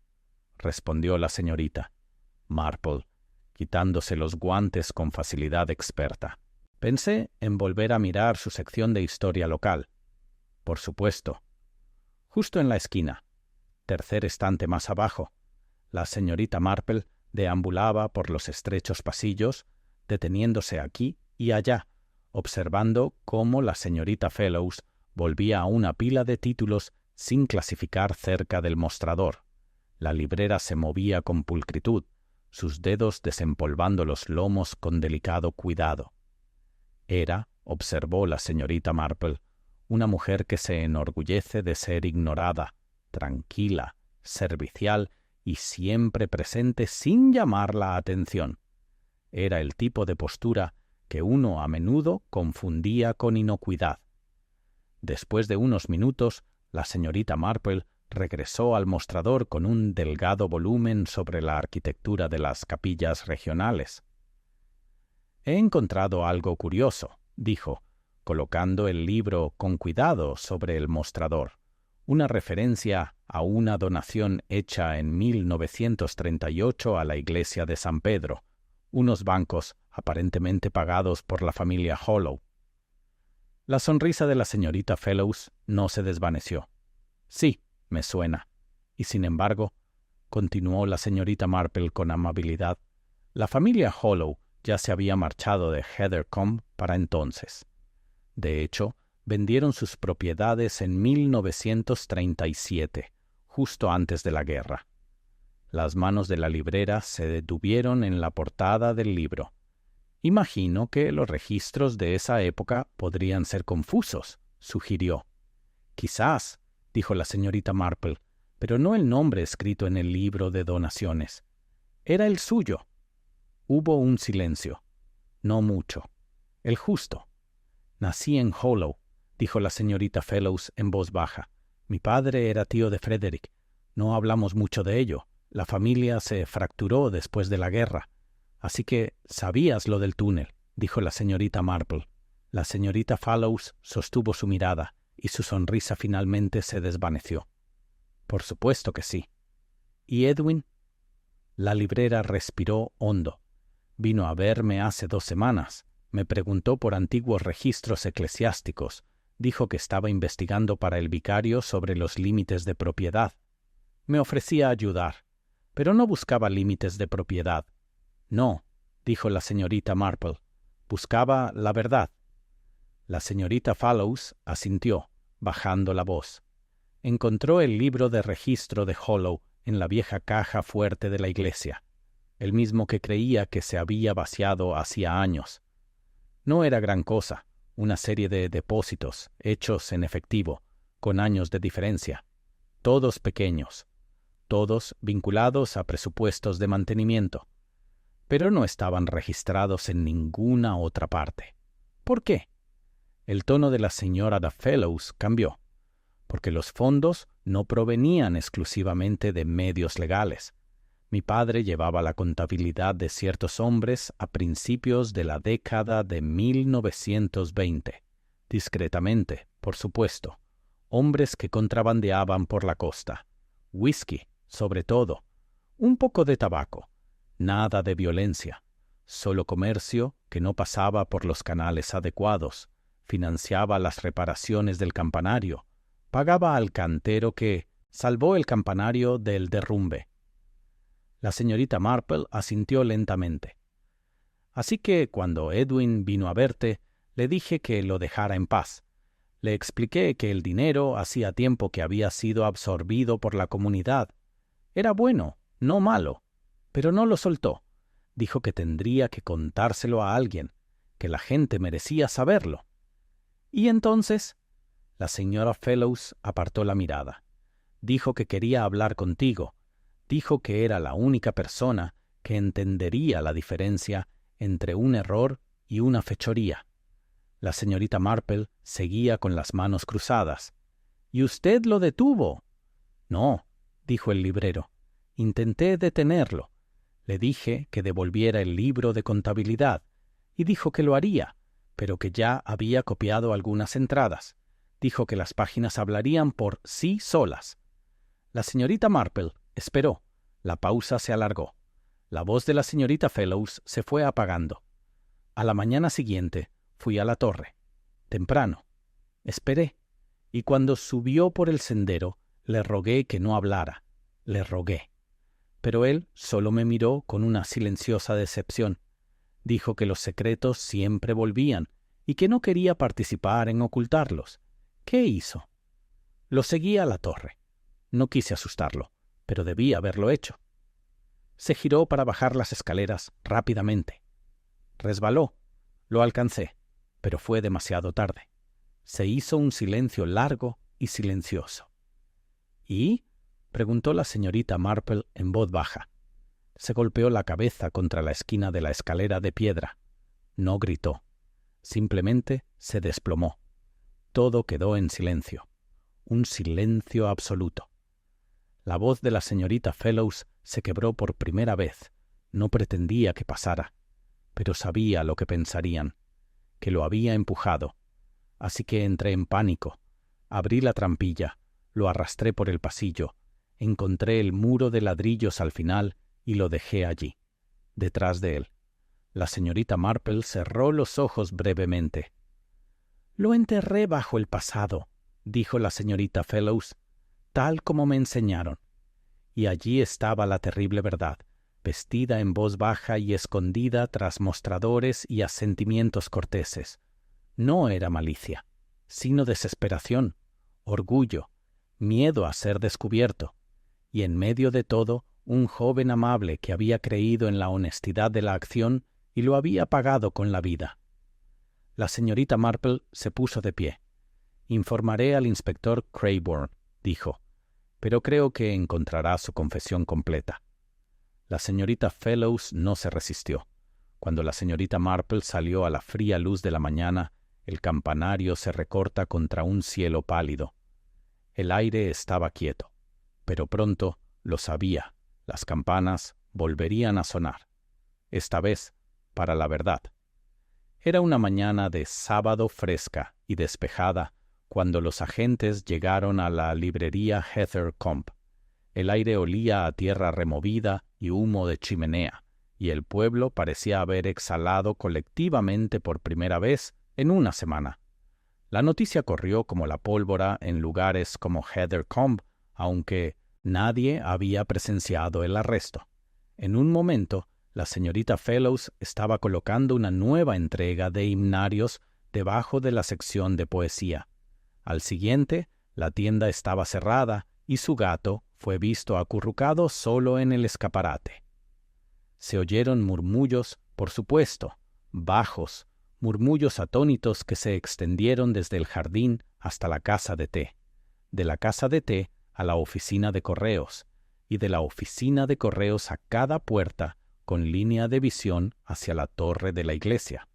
respondió la señorita Marple, quitándose los guantes con facilidad experta. «Pensé en volver a mirar su sección de historia local. Por supuesto. Justo en la esquina, tercer estante más abajo, La señorita Marple deambulaba por los estrechos pasillos, deteniéndose aquí y allá, observando cómo la señorita Fellows volvía a una pila de títulos sin clasificar cerca del mostrador. La librera se movía con pulcritud, sus dedos desempolvando los lomos con delicado cuidado. Era, observó la señorita Marple, una mujer que se enorgullece de ser ignorada, tranquila, servicial y siempre presente sin llamar la atención. Era el tipo de postura que uno a menudo confundía con inocuidad. Después de unos minutos, la señorita Marple regresó al mostrador con un delgado volumen sobre la arquitectura de las capillas regionales. «He encontrado algo curioso», dijo, colocando el libro con cuidado sobre el mostrador, una referencia a una donación hecha en 1938 a la iglesia de San Pedro, unos bancos aparentemente pagados por la familia Hollow. La sonrisa de la señorita Fellows no se desvaneció. «Sí, me suena. Y sin embargo», continuó la señorita Marple con amabilidad, «la familia Hollow ya se había marchado de Heathercombe para entonces. De hecho, vendieron sus propiedades en 1937, justo antes de la guerra». Las manos de la librera se detuvieron en la portada del libro. «Imagino que los registros de esa época podrían ser confusos», sugirió. «Quizás», dijo la señorita Marple, «pero no el nombre escrito en el libro de donaciones. Era el suyo». Hubo un silencio. No mucho. El justo. «Nací en Hollow», dijo la señorita Fellows en voz baja. «Mi padre era tío de Frederick. No hablamos mucho de ello. La familia se fracturó después de la guerra. Así que sabías lo del túnel», dijo la señorita Marple. La señorita Fellows sostuvo su mirada y su sonrisa finalmente se desvaneció. «Por supuesto que sí». «¿Y Edwin?» La librera respiró hondo. «Vino a verme hace 2 semanas. Me preguntó por antiguos registros eclesiásticos. Dijo que estaba investigando para el vicario sobre los límites de propiedad. Me ofrecía ayudar, pero no buscaba límites de propiedad. No», dijo la señorita Marple, «buscaba la verdad». La señorita Fellows asintió, bajando la voz. Encontró el libro de registro de Hollow en la vieja caja fuerte de la iglesia, el mismo que creía que se había vaciado hacía años. No era gran cosa, una serie de depósitos hechos en efectivo, con años de diferencia, todos pequeños, todos vinculados a presupuestos de mantenimiento, pero no estaban registrados en ninguna otra parte. ¿Por qué? El tono de la señora Fellows cambió, porque los fondos no provenían exclusivamente de medios legales. Mi padre llevaba la contabilidad de ciertos hombres a principios de la década de 1920, discretamente, por supuesto, hombres que contrabandeaban por la costa, whisky, sobre todo, un poco de tabaco, nada de violencia, solo comercio que no pasaba por los canales adecuados, financiaba las reparaciones del campanario, pagaba al cantero que salvó el campanario del derrumbe. La señorita Marple asintió lentamente. «Así que cuando Edwin vino a verte, le dije que lo dejara en paz. Le expliqué que el dinero hacía tiempo que había sido absorbido por la comunidad. Era bueno, no malo, pero no lo soltó. Dijo que tendría que contárselo a alguien, que la gente merecía saberlo». «¿Y entonces?» La señora Fellows apartó la mirada. «Dijo que quería hablar contigo. Dijo que era la única persona que entendería la diferencia entre un error y una fechoría». La señorita Marple seguía con las manos cruzadas. «¿Y usted lo detuvo?» «No», dijo el librero. «Intenté detenerlo. Le dije que devolviera el libro de contabilidad, y dijo que lo haría, pero que ya había copiado algunas entradas. Dijo que las páginas hablarían por sí solas». La señorita Marple esperó. La pausa se alargó. La voz de la señorita Fellows se fue apagando. A la mañana siguiente fui a la torre. Temprano. Esperé. Y cuando subió por el sendero, le rogué que no hablara. Le rogué. pero él solo me miró con una silenciosa decepción. Dijo que los secretos siempre volvían y que no quería participar en ocultarlos. ¿Qué hizo? Lo seguí a la torre. No quise asustarlo, pero debí haberlo hecho. Se giró para bajar las escaleras rápidamente. Resbaló. Lo alcancé, pero fue demasiado tarde. Se hizo un silencio largo y silencioso. ¿Y? Preguntó la señorita Marple en voz baja. Se golpeó la cabeza contra la esquina de la escalera de piedra. No gritó. Simplemente se desplomó. Todo quedó en silencio. Un silencio absoluto. La voz de la señorita Fellows se quebró por primera vez. No pretendía que pasara, pero sabía lo que pensarían, que lo había empujado. Así que entré en pánico. Abrí la trampilla, lo arrastré por el pasillo, encontré el muro de ladrillos al final y lo dejé allí, detrás de él. La señorita Marple cerró los ojos brevemente. «Lo enterré bajo el pasado», dijo la señorita Fellows, «tal como me enseñaron». Y allí estaba la terrible verdad, vestida en voz baja y escondida tras mostradores y asentimientos corteses. No era malicia, sino desesperación, orgullo, miedo a ser descubierto, y en medio de todo, un joven amable que había creído en la honestidad de la acción y lo había pagado con la vida. La señorita Marple se puso de pie. «Informaré al inspector Crayborn», dijo, «pero creo que encontrará su confesión completa». La señorita Fellows no se resistió. Cuando la señorita Marple salió a la fría luz de la mañana, el campanario se recorta contra un cielo pálido. El aire estaba quieto, pero pronto, lo sabía, las campanas volverían a sonar. Esta vez, para la verdad. Era una mañana de sábado fresca y despejada cuando los agentes llegaron a la librería Heather Comp. El aire olía a tierra removida y humo de chimenea, y el pueblo parecía haber exhalado colectivamente por primera vez en una semana. La noticia corrió como la pólvora en lugares como Heather Comp, aunque nadie había presenciado el arresto. En un momento, la señorita Fellows estaba colocando una nueva entrega de himnarios debajo de la sección de poesía. Al siguiente, la tienda estaba cerrada y su gato fue visto acurrucado solo en el escaparate. Se oyeron murmullos, por supuesto, bajos, murmullos atónitos que se extendieron desde el jardín hasta la casa de té, de la casa de té a la oficina de correos, y de la oficina de correos a cada puerta con línea de visión hacia la torre de la iglesia.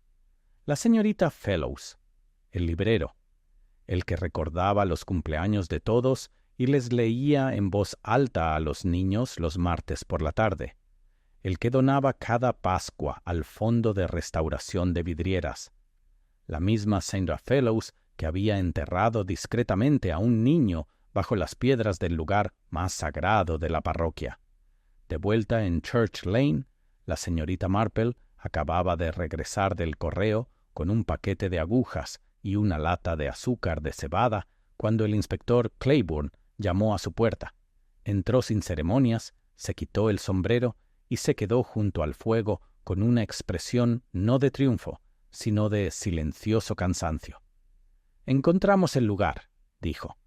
La señorita Fellows, el librero, el que recordaba los cumpleaños de todos y les leía en voz alta a los niños los martes por la tarde, el que donaba cada Pascua al Fondo de Restauración de Vidrieras, la misma señora Fellows que había enterrado discretamente a un niño bajo las piedras del lugar más sagrado de la parroquia. De vuelta en Church Lane, la señorita Marple acababa de regresar del correo con un paquete de agujas y una lata de azúcar de cebada cuando el inspector Claiborne llamó a su puerta. Entró sin ceremonias, se quitó el sombrero y se quedó junto al fuego con una expresión no de triunfo, sino de silencioso cansancio. «Encontramos el lugar», dijo,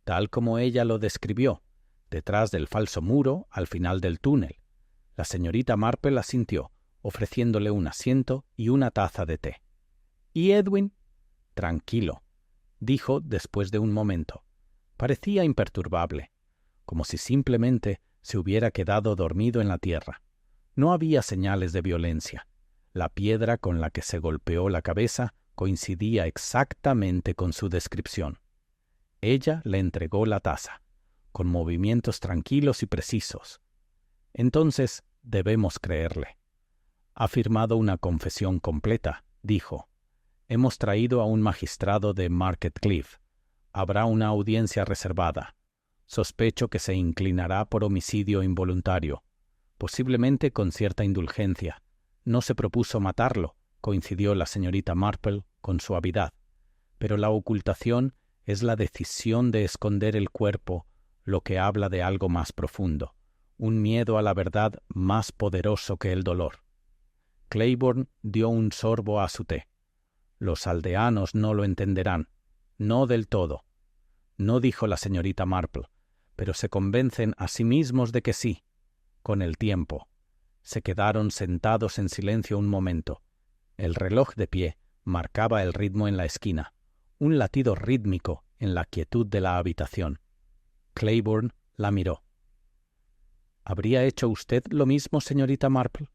«tal como ella lo describió, detrás del falso muro al final del túnel». La señorita Marple asintió, ofreciéndole un asiento y una taza de té. «¿Y Edwin?» «Tranquilo», dijo después de un momento. Parecía imperturbable, como si simplemente se hubiera quedado dormido en la tierra. No había señales de violencia. La piedra con la que se golpeó la cabeza coincidía exactamente con su descripción. Ella le entregó la taza, con movimientos tranquilos y precisos. «Entonces debemos creerle. Ha firmado una confesión completa», dijo. «Hemos traído a un magistrado de Market Cliff. Habrá una audiencia reservada. Sospecho que se inclinará por homicidio involuntario, posiblemente con cierta indulgencia. No se propuso matarlo», coincidió la señorita Marple con suavidad. «Pero la ocultación es la decisión de esconder el cuerpo, lo que habla de algo más profundo, un miedo a la verdad más poderoso que el dolor. Claiborne dio un sorbo a su té. Los aldeanos no lo entenderán, no del todo. No dijo la señorita Marple, pero se convencen a sí mismos de que sí, con el tiempo. Se quedaron sentados en silencio un momento. El reloj de pie marcaba el ritmo en la esquina, un latido rítmico en la quietud de la habitación. Claiborne la miró. ¿Habría hecho usted lo mismo, señorita Marple?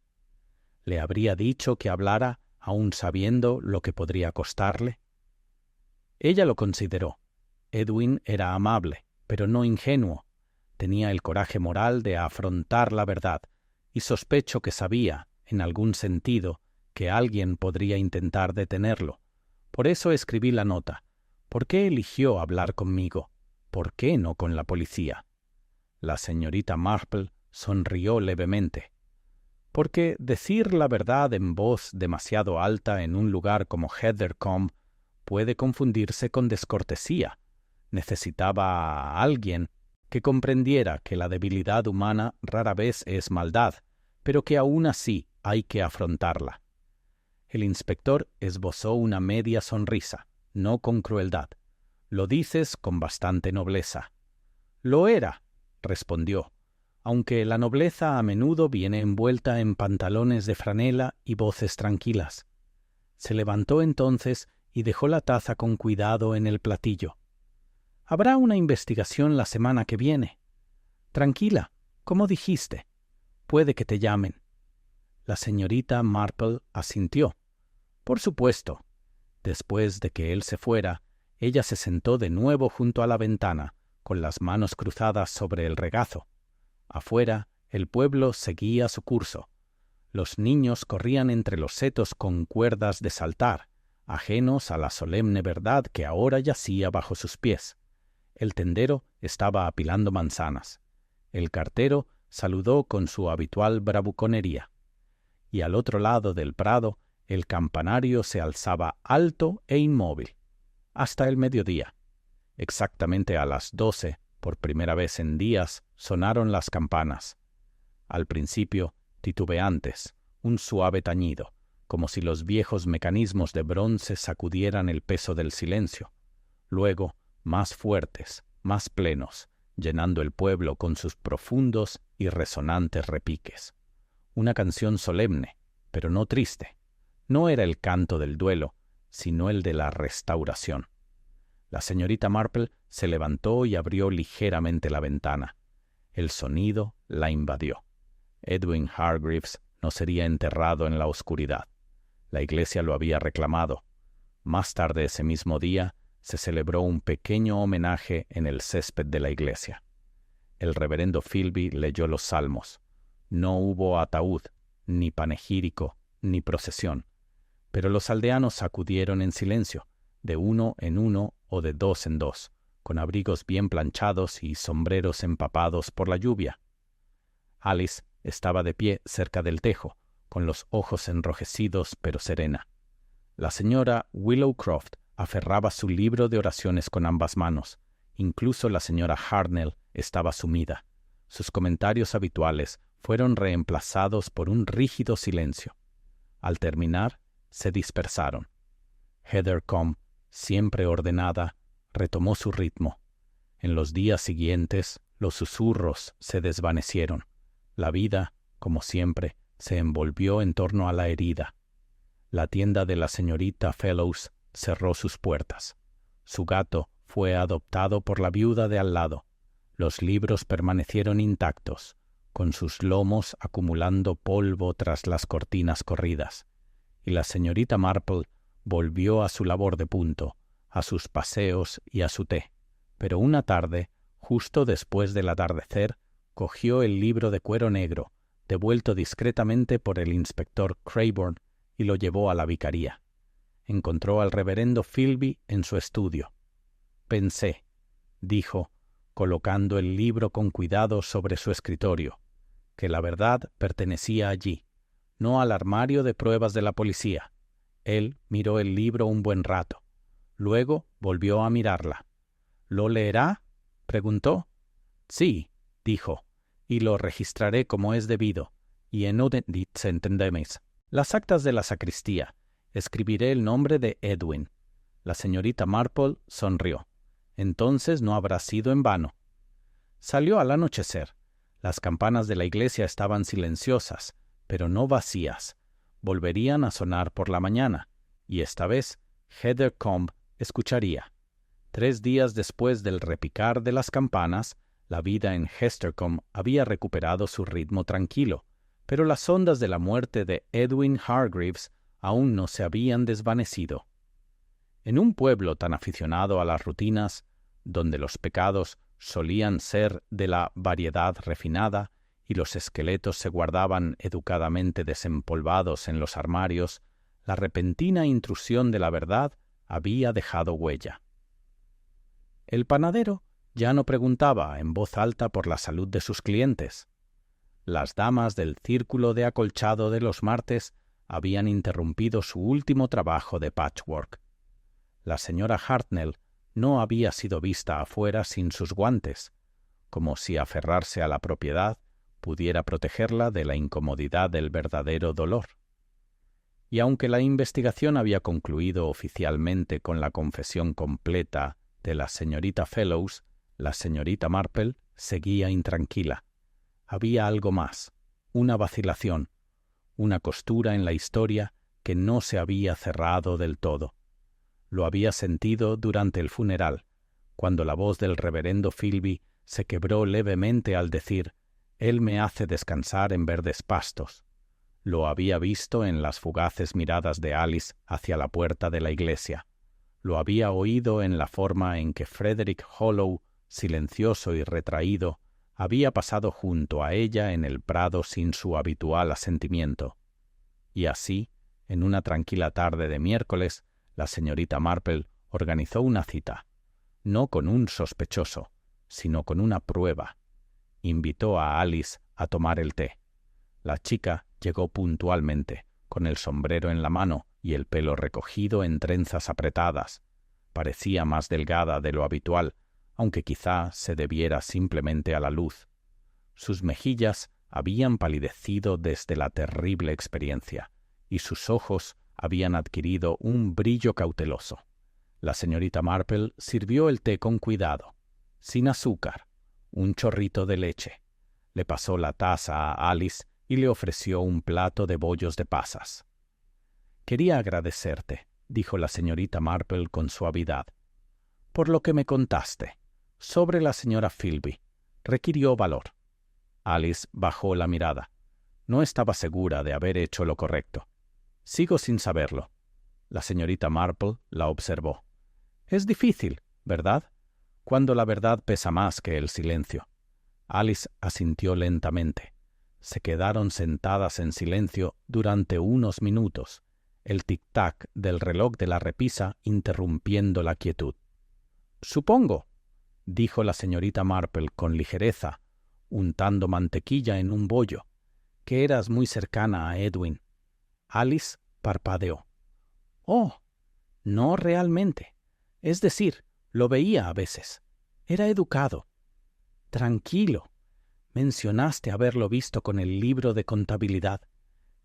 ¿Le habría dicho que hablara, aun sabiendo lo que podría costarle? Ella lo consideró. Edwin era amable, pero no ingenuo. Tenía el coraje moral de afrontar la verdad, y sospecho que sabía, en algún sentido, que alguien podría intentar detenerlo. Por eso escribí la nota. ¿Por qué eligió hablar conmigo? ¿Por qué no con la policía? La señorita Marple sonrió levemente. Porque decir la verdad en voz demasiado alta en un lugar como Heathercombe puede confundirse con descortesía. Necesitaba a alguien que comprendiera que la debilidad humana rara vez es maldad, pero que aún así hay que afrontarla. El inspector esbozó una media sonrisa, no con crueldad. Lo dices con bastante nobleza. Lo era, respondió, aunque la nobleza a menudo viene envuelta en pantalones de franela y voces tranquilas. Se levantó entonces y dejó la taza con cuidado en el platillo. Habrá una investigación la semana que viene. Tranquila, como dijiste. Puede que te llamen. La señorita Marple asintió. Por supuesto. Después de que él se fuera, ella se sentó de nuevo junto a la ventana, con las manos cruzadas sobre el regazo. Afuera, el pueblo seguía su curso. Los niños corrían entre los setos con cuerdas de saltar, ajenos a la solemne verdad que ahora yacía bajo sus pies. El tendero estaba apilando manzanas. El cartero saludó con su habitual bravuconería. Y al otro lado del prado, el campanario se alzaba alto e inmóvil, hasta el mediodía. Exactamente a las 12, por primera vez en días, sonaron las campanas. Al principio, titubeantes, un suave tañido, como si los viejos mecanismos de bronce sacudieran el peso del silencio. Luego, más fuertes, más plenos, llenando el pueblo con sus profundos y resonantes repiques. Una canción solemne, pero no triste. No era el canto del duelo, sino el de la restauración. La señorita Marple se levantó y abrió ligeramente la ventana. El sonido la invadió. Edwin Hargreaves no sería enterrado en la oscuridad. La iglesia lo había reclamado. Más tarde ese mismo día se celebró un pequeño homenaje en el césped de la iglesia. El reverendo Philby leyó los salmos. No hubo ataúd, ni panegírico, ni procesión. Pero los aldeanos acudieron en silencio, de uno en uno o de dos en dos, con abrigos bien planchados y sombreros empapados por la lluvia. Alice estaba de pie cerca del tejo, con los ojos enrojecidos pero serena. La señora Willowcroft aferraba su libro de oraciones con ambas manos. Incluso la señora Hartnell estaba sumida. Sus comentarios habituales fueron reemplazados por un rígido silencio. Al terminar, se dispersaron. Heathercombe, siempre ordenada, retomó su ritmo. En los días siguientes, los susurros se desvanecieron. La vida, como siempre, se envolvió en torno a la herida. La tienda de la señorita Fellows cerró sus puertas. Su gato fue adoptado por la viuda de al lado. Los libros permanecieron intactos, con sus lomos acumulando polvo tras las cortinas corridas. Y la señorita Marple volvió a su labor de punto, a sus paseos y a su té. Pero una tarde, justo después del atardecer, cogió el libro de cuero negro, devuelto discretamente por el inspector Claiborne, y lo llevó a la vicaría. Encontró al reverendo Philby en su estudio. Pensé, dijo, colocando el libro con cuidado sobre su escritorio, que la verdad pertenecía allí, no al armario de pruebas de la policía. Él miró el libro un buen rato. Luego volvió a mirarla. ¿Lo leerá?, preguntó. Sí, dijo. y lo registraré como es debido, y en odendit entendeméis. Las actas de la sacristía. Escribiré el nombre de Edwin. La señorita Marple sonrió. Entonces no habrá sido en vano. Salió al anochecer. Las campanas de la iglesia estaban silenciosas, pero no vacías. Volverían a sonar por la mañana, y esta vez Heather Combe escucharía. 3 días después del repicar de las campanas, la vida en Hestercombe había recuperado su ritmo tranquilo, pero las ondas de la muerte de Edwin Hargreaves aún no se habían desvanecido. En un pueblo tan aficionado a las rutinas, donde los pecados solían ser de la variedad refinada y los esqueletos se guardaban educadamente desempolvados en los armarios, la repentina intrusión de la verdad había dejado huella. El panadero ya no preguntaba en voz alta por la salud de sus clientes. Las damas del círculo de acolchado de los martes habían interrumpido su último trabajo de patchwork. La señora Hartnell no había sido vista afuera sin sus guantes, como si aferrarse a la propiedad pudiera protegerla de la incomodidad del verdadero dolor. Y aunque la investigación había concluido oficialmente con la confesión completa de la señorita Fellows, la señorita Marple seguía intranquila. Había algo más, una vacilación, una costura en la historia que no se había cerrado del todo. Lo había sentido durante el funeral, cuando la voz del reverendo Philby se quebró levemente al decir: «Él me hace descansar en verdes pastos». Lo había visto en las fugaces miradas de Alice hacia la puerta de la iglesia. Lo había oído en la forma en que Frederick Hollow, silencioso y retraído, había pasado junto a ella en el prado sin su habitual asentimiento. Y así, en una tranquila tarde de miércoles, la señorita Marple organizó una cita, no con un sospechoso, sino con una prueba. Invitó a Alice a tomar el té. La chica llegó puntualmente, con el sombrero en la mano y el pelo recogido en trenzas apretadas. Parecía más delgada de lo habitual, aunque quizá se debiera simplemente a la luz. Sus mejillas habían palidecido desde la terrible experiencia, y sus ojos habían adquirido un brillo cauteloso. La señorita Marple sirvió el té con cuidado, sin azúcar, un chorrito de leche. Le pasó la taza a Alice y le ofreció un plato de bollos de pasas. «Quería agradecerte», dijo la señorita Marple con suavidad, «por lo que me contaste sobre la señora Philby. Requirió valor». Alice bajó la mirada. No estaba segura de haber hecho lo correcto. «Sigo sin saberlo». La señorita Marple la observó. «Es difícil, ¿verdad? Cuando la verdad pesa más que el silencio». Alice asintió lentamente. Se quedaron sentadas en silencio durante unos minutos, el tic-tac del reloj de la repisa interrumpiendo la quietud. «Supongo», dijo la señorita Marple con ligereza, untando mantequilla en un bollo, «que eras muy cercana a Edwin». Alice parpadeó. «Oh, no realmente. Es decir, lo veía a veces. Era educado. Tranquilo. Mencionaste haberlo visto con el libro de contabilidad.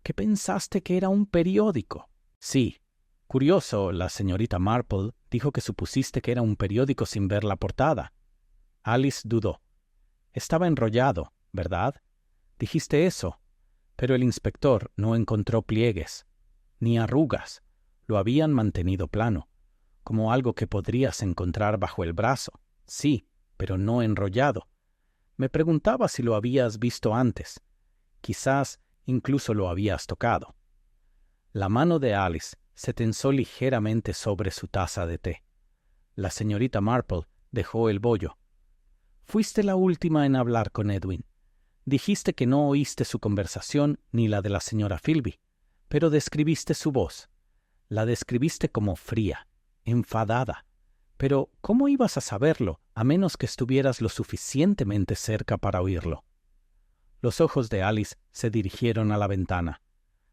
¿Qué pensaste que era un periódico?» «Sí. Curioso, la señorita Marple dijo que supusiste que era un periódico sin ver la portada». Alice dudó. «Estaba enrollado, ¿verdad? Dijiste eso. Pero el inspector no encontró pliegues, ni arrugas. Lo habían mantenido plano, como algo que podrías encontrar bajo el brazo. Sí, pero no enrollado. Me preguntaba si lo habías visto antes. Quizás incluso lo habías tocado». La mano de Alice se tensó ligeramente sobre su taza de té. La señorita Marple dejó el bollo. «Fuiste la última en hablar con Edwin. Dijiste que no oíste su conversación ni la de la señora Philby, pero describiste su voz. La describiste como fría, enfadada. Pero ¿cómo ibas a saberlo a menos que estuvieras lo suficientemente cerca para oírlo?» Los ojos de Alice se dirigieron a la ventana.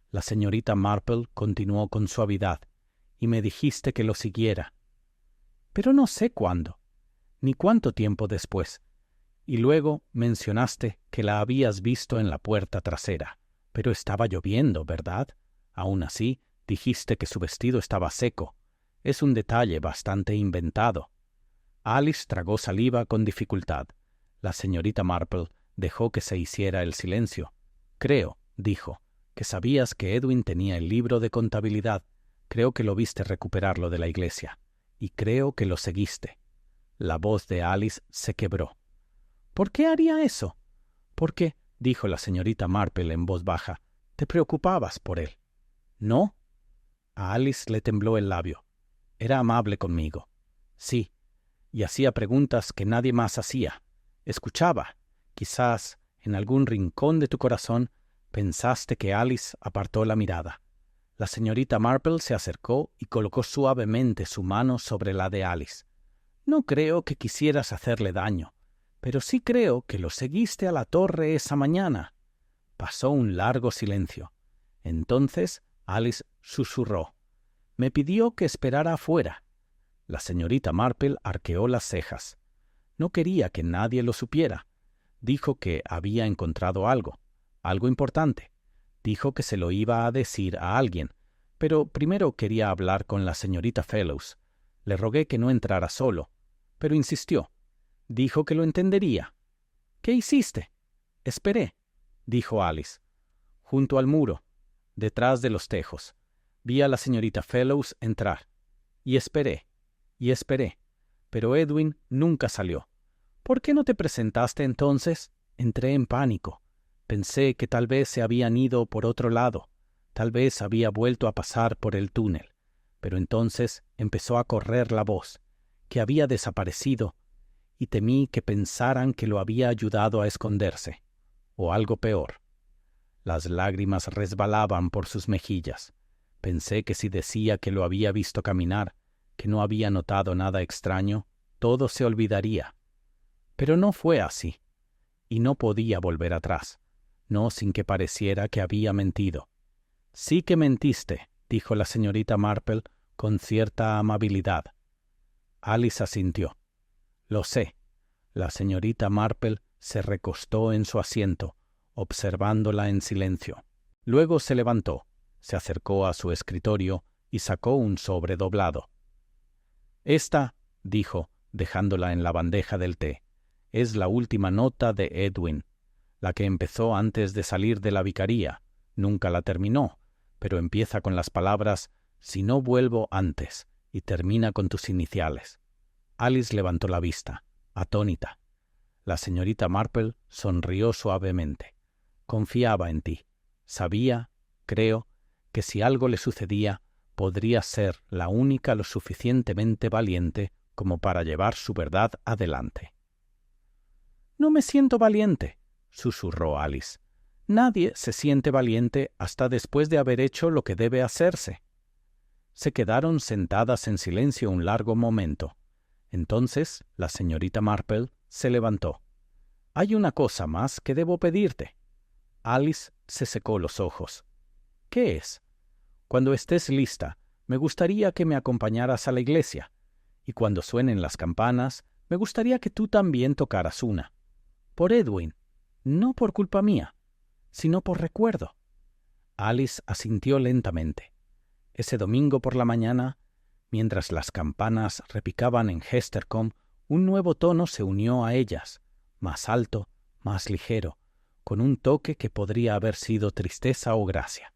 La señorita Marple continuó con suavidad. «Y me dijiste que lo siguiera. Pero no sé cuándo, ni cuánto tiempo después. Y luego mencionaste que la habías visto en la puerta trasera. Pero estaba lloviendo, ¿verdad? Aún así, dijiste que su vestido estaba seco. Es un detalle bastante inventado. Alice tragó saliva con dificultad. La señorita Marple dejó que se hiciera el silencio. Creo, dijo, que sabías que Edwin tenía el libro de contabilidad. Creo que lo viste recuperarlo de la iglesia. Y creo que lo seguiste. La voz de Alice se quebró. ¿Por qué haría eso? Porque, dijo la señorita Marple en voz baja, te preocupabas por él. ¿No? A Alice le tembló el labio. Era amable conmigo. Sí, y hacía preguntas que nadie más hacía. Escuchaba. Quizás, en algún rincón de tu corazón, pensaste que Alice apartó la mirada. La señorita Marple se acercó y colocó suavemente su mano sobre la de Alice. No creo que quisieras hacerle daño, pero sí creo que lo seguiste a la torre esa mañana. Pasó un largo silencio. Entonces Alice susurró. Me pidió que esperara afuera. La señorita Marple arqueó las cejas. No quería que nadie lo supiera. Dijo que había encontrado algo importante. Dijo que se lo iba a decir a alguien, pero primero quería hablar con la señorita Fellows. Le rogué que no entrara solo, pero insistió. Dijo que lo entendería. ¿Qué hiciste? Esperé, dijo Alice. Junto al muro, detrás de los tejos. Vi a la señorita Fellows entrar. Y esperé, pero Edwin nunca salió. ¿Por qué no te presentaste entonces? Entré en pánico. Pensé que tal vez se habían ido por otro lado. Tal vez había vuelto a pasar por el túnel. Pero entonces empezó a correr la voz, que había desaparecido, y temí que pensaran que lo había ayudado a esconderse, o algo peor. Las lágrimas resbalaban por sus mejillas. Pensé que si decía que lo había visto caminar, que no había notado nada extraño, todo se olvidaría. Pero no fue así, y no podía volver atrás, no sin que pareciera que había mentido. Sí que mentiste, dijo la señorita Marple con cierta amabilidad. Alice asintió. Lo sé. La señorita Marple se recostó en su asiento, observándola en silencio. Luego se levantó, se acercó a su escritorio y sacó un sobre doblado. Esta, dijo, dejándola en la bandeja del té, es la última nota de Edwin, la que empezó antes de salir de la vicaría. Nunca la terminó, pero empieza con las palabras «si no vuelvo antes» y termina con tus iniciales. Alice levantó la vista, atónita. La señorita Marple sonrió suavemente. Confiaba en ti. Sabía, creo, que si algo le sucedía, podría ser la única lo suficientemente valiente como para llevar su verdad adelante. «No me siento valiente», susurró Alice. «Nadie se siente valiente hasta después de haber hecho lo que debe hacerse». Se quedaron sentadas en silencio un largo momento. Entonces la señorita Marple se levantó. «Hay una cosa más que debo pedirte». Alice se secó los ojos. «¿Qué es?» «Cuando estés lista, me gustaría que me acompañaras a la iglesia. Y cuando suenen las campanas, me gustaría que tú también tocaras una. Por Edwin, no por culpa mía, sino por recuerdo». Alice asintió lentamente. Ese domingo por la mañana, mientras las campanas repicaban en Hestercombe, un nuevo tono se unió a ellas, más alto, más ligero, con un toque que podría haber sido tristeza o gracia.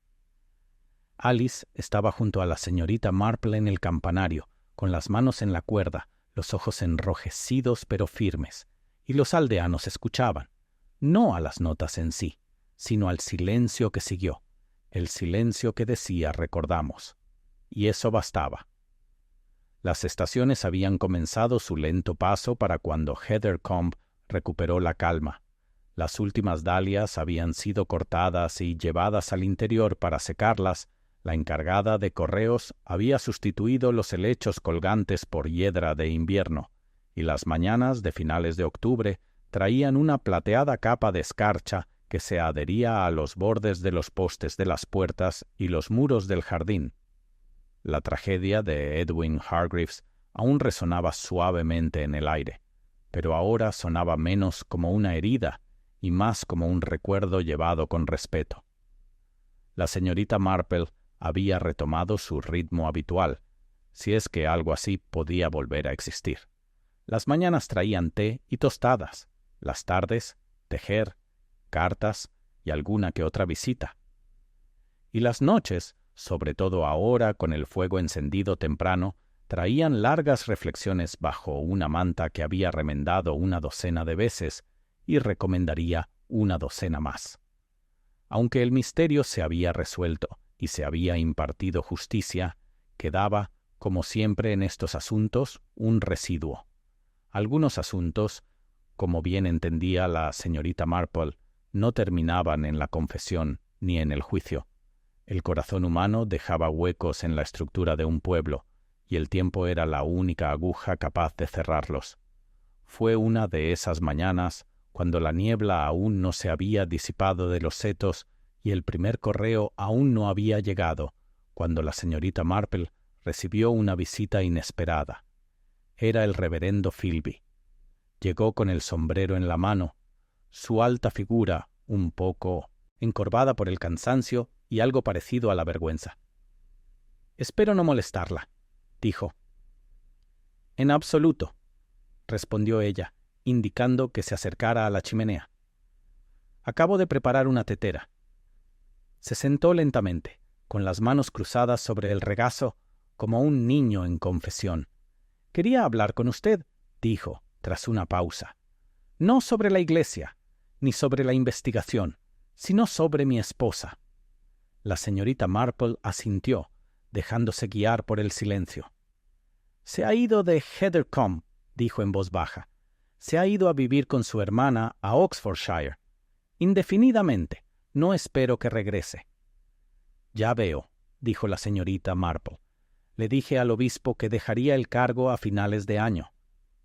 Alice estaba junto a la señorita Marple en el campanario, con las manos en la cuerda, los ojos enrojecidos pero firmes, y los aldeanos escuchaban, no a las notas en sí, sino al silencio que siguió, el silencio que decía recordamos. Y eso bastaba. Las estaciones habían comenzado su lento paso para cuando Heathercombe recuperó la calma. Las últimas dalias habían sido cortadas y llevadas al interior para secarlas. La encargada de correos había sustituido los helechos colgantes por hiedra de invierno, y las mañanas de finales de octubre traían una plateada capa de escarcha que se adhería a los bordes de los postes de las puertas y los muros del jardín. La tragedia de Edwin Hargreaves aún resonaba suavemente en el aire. pero ahora sonaba menos como una herida y más como un recuerdo llevado con respeto. La señorita Marple había retomado su ritmo habitual, si es que algo así podía volver a existir. Las mañanas traían té y tostadas, las tardes, tejer, cartas y alguna que otra visita. Y las noches, sobre todo ahora con el fuego encendido temprano, traían largas reflexiones bajo una manta que había remendado una docena de veces y recomendaría una docena más. Aunque el misterio se había resuelto y se había impartido justicia, quedaba, como siempre en estos asuntos, un residuo. Algunos asuntos, como bien entendía la señorita Marple, no terminaban en la confesión ni en el juicio. El corazón humano dejaba huecos en la estructura de un pueblo, y el tiempo era la única aguja capaz de cerrarlos. Fue una de esas mañanas, cuando la niebla aún no se había disipado de los setos y el primer correo aún no había llegado, cuando la señorita Marple recibió una visita inesperada. Era el reverendo Philby. Llegó con el sombrero en la mano, su alta figura un poco encorvada por el cansancio y algo parecido a la vergüenza. «Espero no molestarla», dijo. «En absoluto», respondió ella, indicando que se acercara a la chimenea. «Acabo de preparar una tetera». Se sentó lentamente, con las manos cruzadas sobre el regazo, como un niño en confesión. «Quería hablar con usted», dijo, tras una pausa. «No sobre la iglesia, ni sobre la investigación, sino sobre mi esposa». La señorita Marple asintió, dejándose guiar por el silencio. «Se ha ido de Heathercombe», dijo en voz baja. «Se ha ido a vivir con su hermana a Oxfordshire. Indefinidamente. No espero que regrese». «Ya veo», dijo la señorita Marple. «Le dije al obispo que dejaría el cargo a finales de año.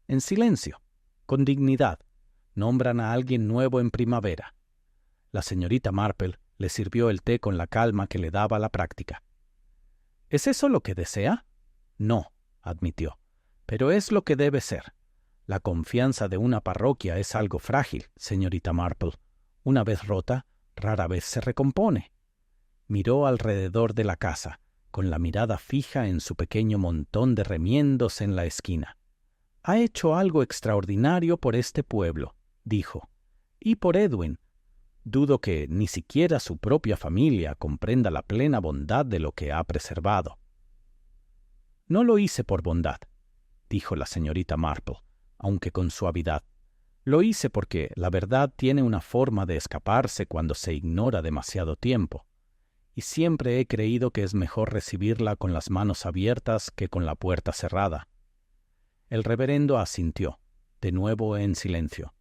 En silencio, con dignidad. Nombran a alguien nuevo en primavera». La señorita Marple le sirvió el té con la calma que le daba la práctica. «¿Es eso lo que desea?» «No», admitió, «pero es lo que debe ser. La confianza de una parroquia es algo frágil, señorita Marple. Una vez rota, rara vez se recompone». Miró alrededor de la casa, con la mirada fija en su pequeño montón de remiendos en la esquina. «Ha hecho algo extraordinario por este pueblo», dijo, «y por Edwin. Dudo que ni siquiera su propia familia comprenda la plena bondad de lo que ha preservado». «No lo hice por bondad», dijo la señorita Marple, aunque con suavidad. «Lo hice porque la verdad tiene una forma de escaparse cuando se ignora demasiado tiempo, y siempre he creído que es mejor recibirla con las manos abiertas que con la puerta cerrada». El reverendo asintió, de nuevo en silencio.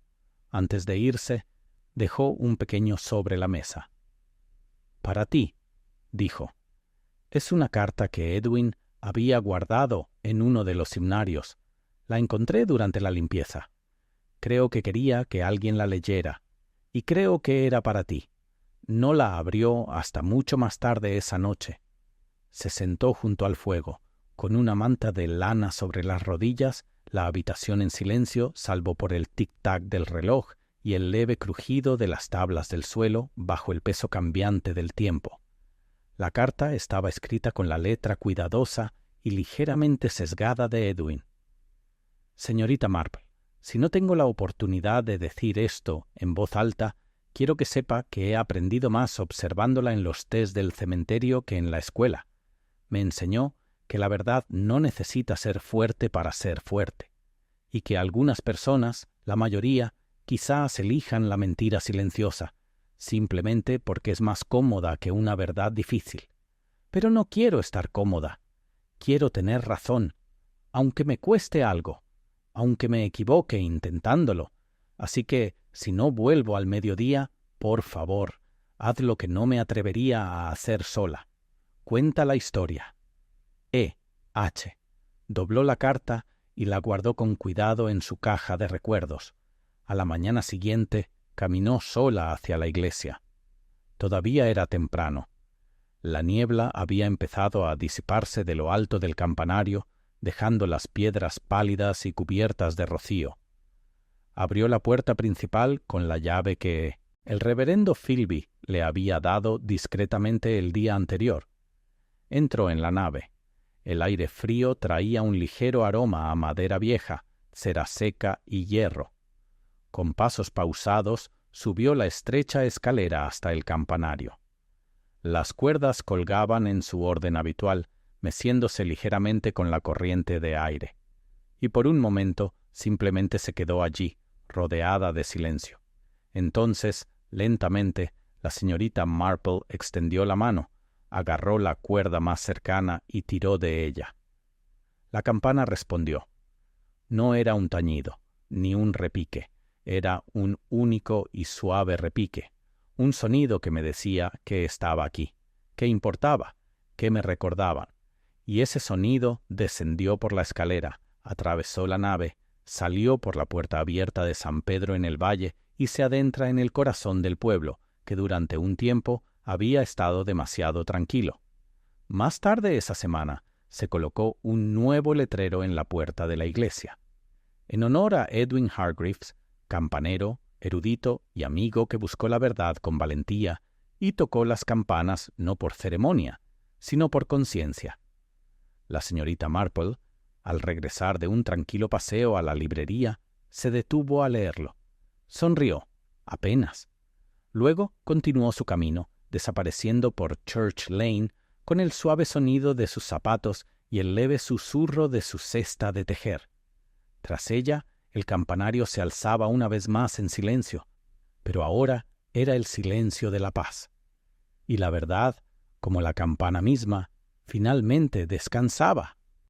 Antes de irse, dejó un pequeño sobre la mesa. «Para ti», dijo. «Es una carta que Edwin había guardado en uno de los himnarios. La encontré durante la limpieza. Creo que quería que alguien la leyera, y creo que era para ti. No la abrió hasta mucho más tarde esa noche. Se sentó junto al fuego, con una manta de lana sobre las rodillas, la habitación en silencio, salvo por el tic-tac del reloj y el leve crujido de las tablas del suelo bajo el peso cambiante del tiempo. La carta estaba escrita con la letra cuidadosa y ligeramente sesgada de Edwin. «Señorita Marple, si no tengo la oportunidad de decir esto en voz alta, quiero que sepa que he aprendido más observándola en los tés del cementerio que en la escuela. Me enseñó que la verdad no necesita ser fuerte para ser fuerte, y que algunas personas, la mayoría, quizás elijan la mentira silenciosa, simplemente porque es más cómoda que una verdad difícil. Pero no quiero estar cómoda. Quiero tener razón, aunque me cueste algo, aunque me equivoque intentándolo. Así que, si no vuelvo al mediodía, por favor, haz lo que no me atrevería a hacer sola. Cuenta la historia». E.H. dobló la carta y la guardó con cuidado en su caja de recuerdos. A la mañana siguiente caminó sola hacia la iglesia. Todavía era temprano. La niebla había empezado a disiparse de lo alto del campanario, dejando las piedras pálidas y cubiertas de rocío. Abrió la puerta principal con la llave que el reverendo Philby le había dado discretamente el día anterior. Entró en la nave. El aire frío traía un ligero aroma a madera vieja, cera seca y hierro. Con pasos pausados, subió la estrecha escalera hasta el campanario. Las cuerdas colgaban en su orden habitual, meciéndose ligeramente con la corriente de aire. Y por un momento simplemente se quedó allí, rodeada de silencio. Entonces, lentamente, la señorita Marple extendió la mano, agarró la cuerda más cercana y tiró de ella. La campana respondió. No era un tañido, ni un repique, era un único y suave repique, un sonido que me decía que estaba aquí, que importaba, que me recordaban. Y ese sonido descendió por la escalera, atravesó la nave, salió por la puerta abierta de San Pedro en el valle y se adentra en el corazón del pueblo, que durante un tiempo había estado demasiado tranquilo. Más tarde esa semana se colocó un nuevo letrero en la puerta de la iglesia. En honor a Edwin Hargreaves, campanero, erudito y amigo que buscó la verdad con valentía y tocó las campanas no por ceremonia, sino por conciencia. La señorita Marple, al regresar de un tranquilo paseo a la librería, se detuvo a leerlo. Sonrió, apenas. Luego continuó su camino, desapareciendo por Church Lane con el suave sonido de sus zapatos y el leve susurro de su cesta de tejer. Tras ella, el campanario se alzaba una vez más en silencio, pero ahora era el silencio de la paz. Y la verdad, como la campana misma, finalmente descansaba.